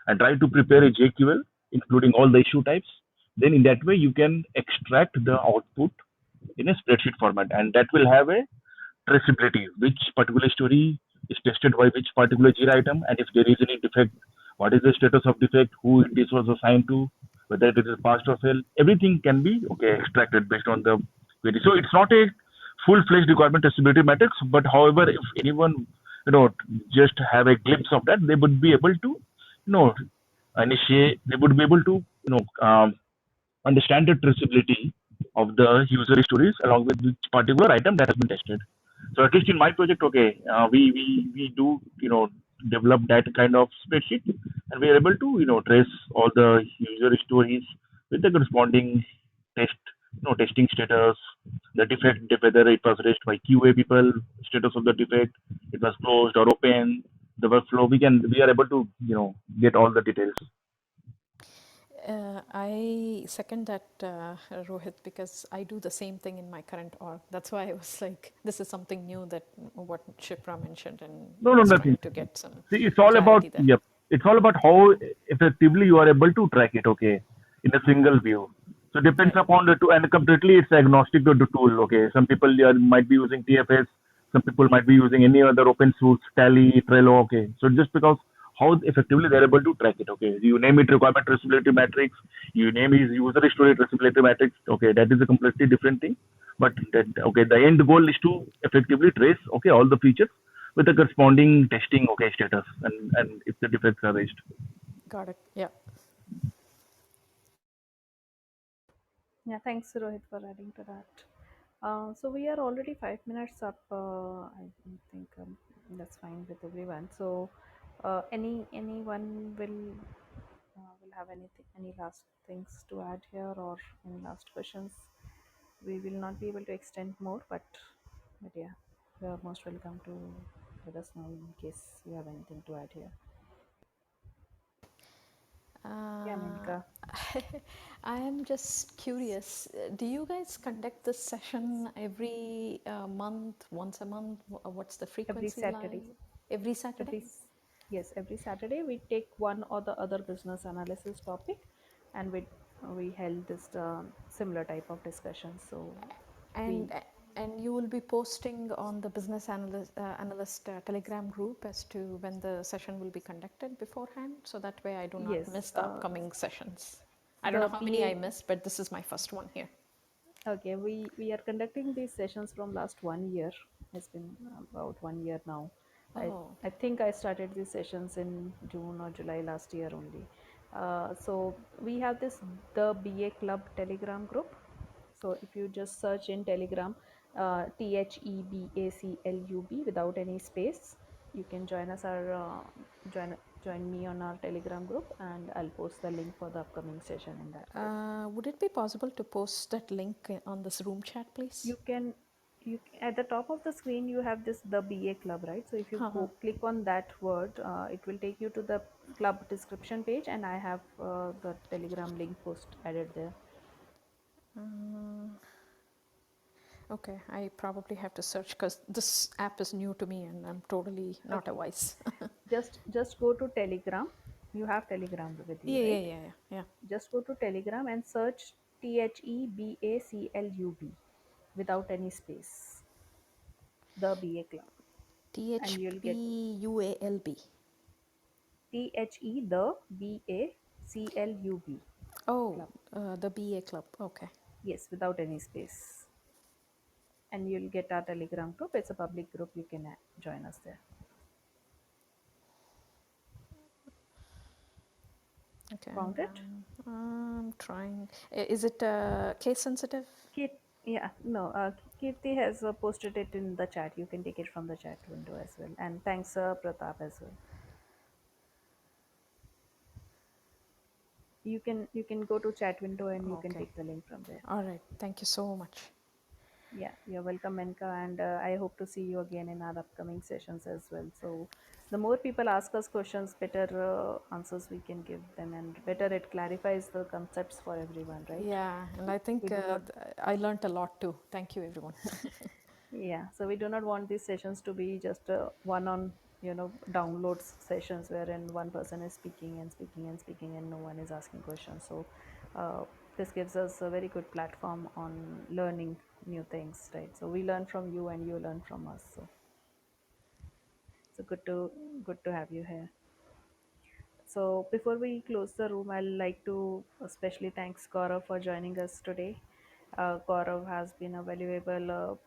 and try to prepare a JQL including all the issue types, then in that way you can extract the output in a spreadsheet format, and that will have a traceability, which particular story is tested by which particular Jira item, and if there is any defect, what is the status of defect, who this was assigned to, whether it is passed or failed. Everything can be extracted based on the query. So it's not a full-fledged requirement traceability matrix, but however, if anyone just have a glimpse of that, they would be able to initiate. They would be able to understand the traceability of the user stories along with which particular item that has been tested. So at least in my project, okay, we do develop that kind of spreadsheet, and we are able to trace all the user stories with the corresponding testing status, the defect, whether it was raised by QA people, status of the defect, it was closed or open, the workflow. We are able to get all the details. I second that, Rohit, because I do the same thing in my current org. That's why I was like, this is something new that what Shipra mentioned, and No, no, was nothing. trying to get some See, it's all about, clarity there. yep. It's all about how effectively you are able to track it, okay, in a single view. So it depends Right. upon the tool, and completely it's agnostic to the tool, okay. Some people might be using TFS, some people might be using any other open source, Tally, Trello, okay. So just because how effectively they're able to track it, okay. You name it requirement traceability matrix, you name it user story traceability matrix, okay, that is a completely different thing. But that, okay, the end goal is to effectively trace, okay, all the features with the corresponding testing okay status and if the defects are raised. Got it. Yeah. Yeah, thanks, Rohit, for adding to that. So we are already 5 minutes up. I think that's fine with everyone. So, anyone will have any last things to add here, or any last questions? We will not be able to extend more, but yeah, you are most welcome to let us know in case you have anything to add here. Yeah, Uh, Menika. I am just curious. Do you guys conduct this session every month, once a month? What's the Every frequency Saturday. like? Every Saturday? Yes, every Saturday we take one or the other business analysis topic, and we held this similar type of discussion. So we And and you will be posting on the business analyst Telegram group as to when the session will be conducted beforehand, so that way I do not yes, miss the upcoming sessions. I don't know the how many I BA. missed, but this is my first one here. Okay, we are conducting these sessions from last 1 year. It's been about 1 year now. I Oh, I think I started these sessions in June or July last year only. So we have this the BA Club Telegram group. So if you just search in Telegram, THEBACLUB without any space, you can join us our join join me on our Telegram group, and I'll post the link for the upcoming session in that group. would it be possible to post that link on this room chat, please? You can at the top of the screen you have this the BA club, right? So if you Uh-huh. go click on that word, it will take you to the club description page, and I have the Telegram link post added there. Uh, okay, I probably have to search because this app is new to me and I'm totally not a Okay, wise. just go to Telegram. You have Telegram with you, Yeah, yeah, right? yeah, yeah, yeah. Just go to Telegram and search THEBACLUB without any space, the BA club, and you'll get THPUALB. the BACLUB Oh, club. the BA club. Okay. Yes, without any space. And you'll get our Telegram group. It's a public group. You can join us there. Okay. Found it? I'm trying. Is it case sensitive? Kit, yeah, no, Kirti has posted it in the chat. You can take it from the chat window as well. And thanks, Pratap, as well. You can go to chat window and you can Okay. take the link from there. All right. Thank you so much. Yeah, you're welcome, Menka, and I hope to see you again in our upcoming sessions as well. So, the more people ask us questions, better answers we can give them, and better it clarifies the concepts for everyone, right? Yeah, and I We think do not, I learned a lot too. Thank you, everyone. yeah. So we do not want these sessions to be just one-on, downloads sessions wherein one person is speaking and speaking and speaking, and no one is asking questions. So, uh, this gives us a very good platform on learning new things, right? So we learn from you, and you learn from us. So good to have you here. So before we close the room, I'd like to especially thanks Gaurav for joining us today. Gaurav has been a valuable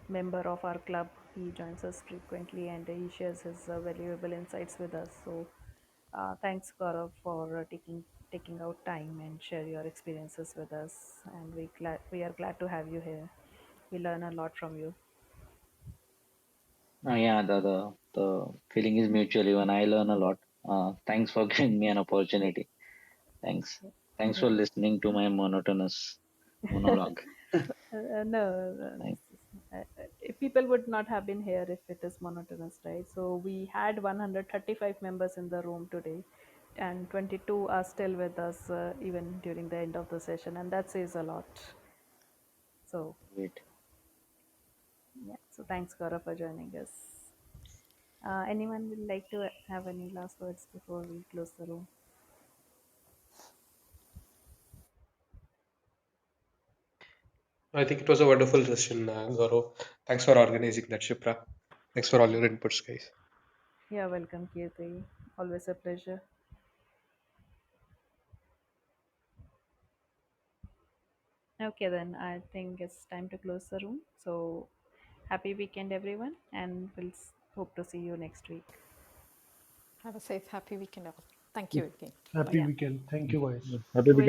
member of our club. He joins us frequently, and he shares his valuable insights with us. So thanks, Gaurav, for taking out time and share your experiences with us. And we are glad to have you here. We learn a lot from you. Yeah, the the feeling is mutual. Even I learn a lot. Thanks for giving me an opportunity. Thanks. Thanks for Yeah. listening to my monotonous monologue. No, Thank- if people would not have been here if it is monotonous, right? So we had 135 members in the room today, and 22 are still with us even during the end of the session, and that says a lot. So Great. yeah, so thanks, Gaurav, for joining us. Anyone would like to have any last words before we close the room? I think it was a wonderful session, Gaurav. Thanks for organizing that, Shipra. Thanks for all your inputs, guys. Yeah, welcome, Kirti. Always a pleasure. Okay, then I think it's time to close the room. So happy weekend, everyone, and we'll hope to see you next week. Have a safe, happy weekend all. Thank you again. Happy Bye. Yeah, weekend. Thank you, guys. Happy we'll weekend.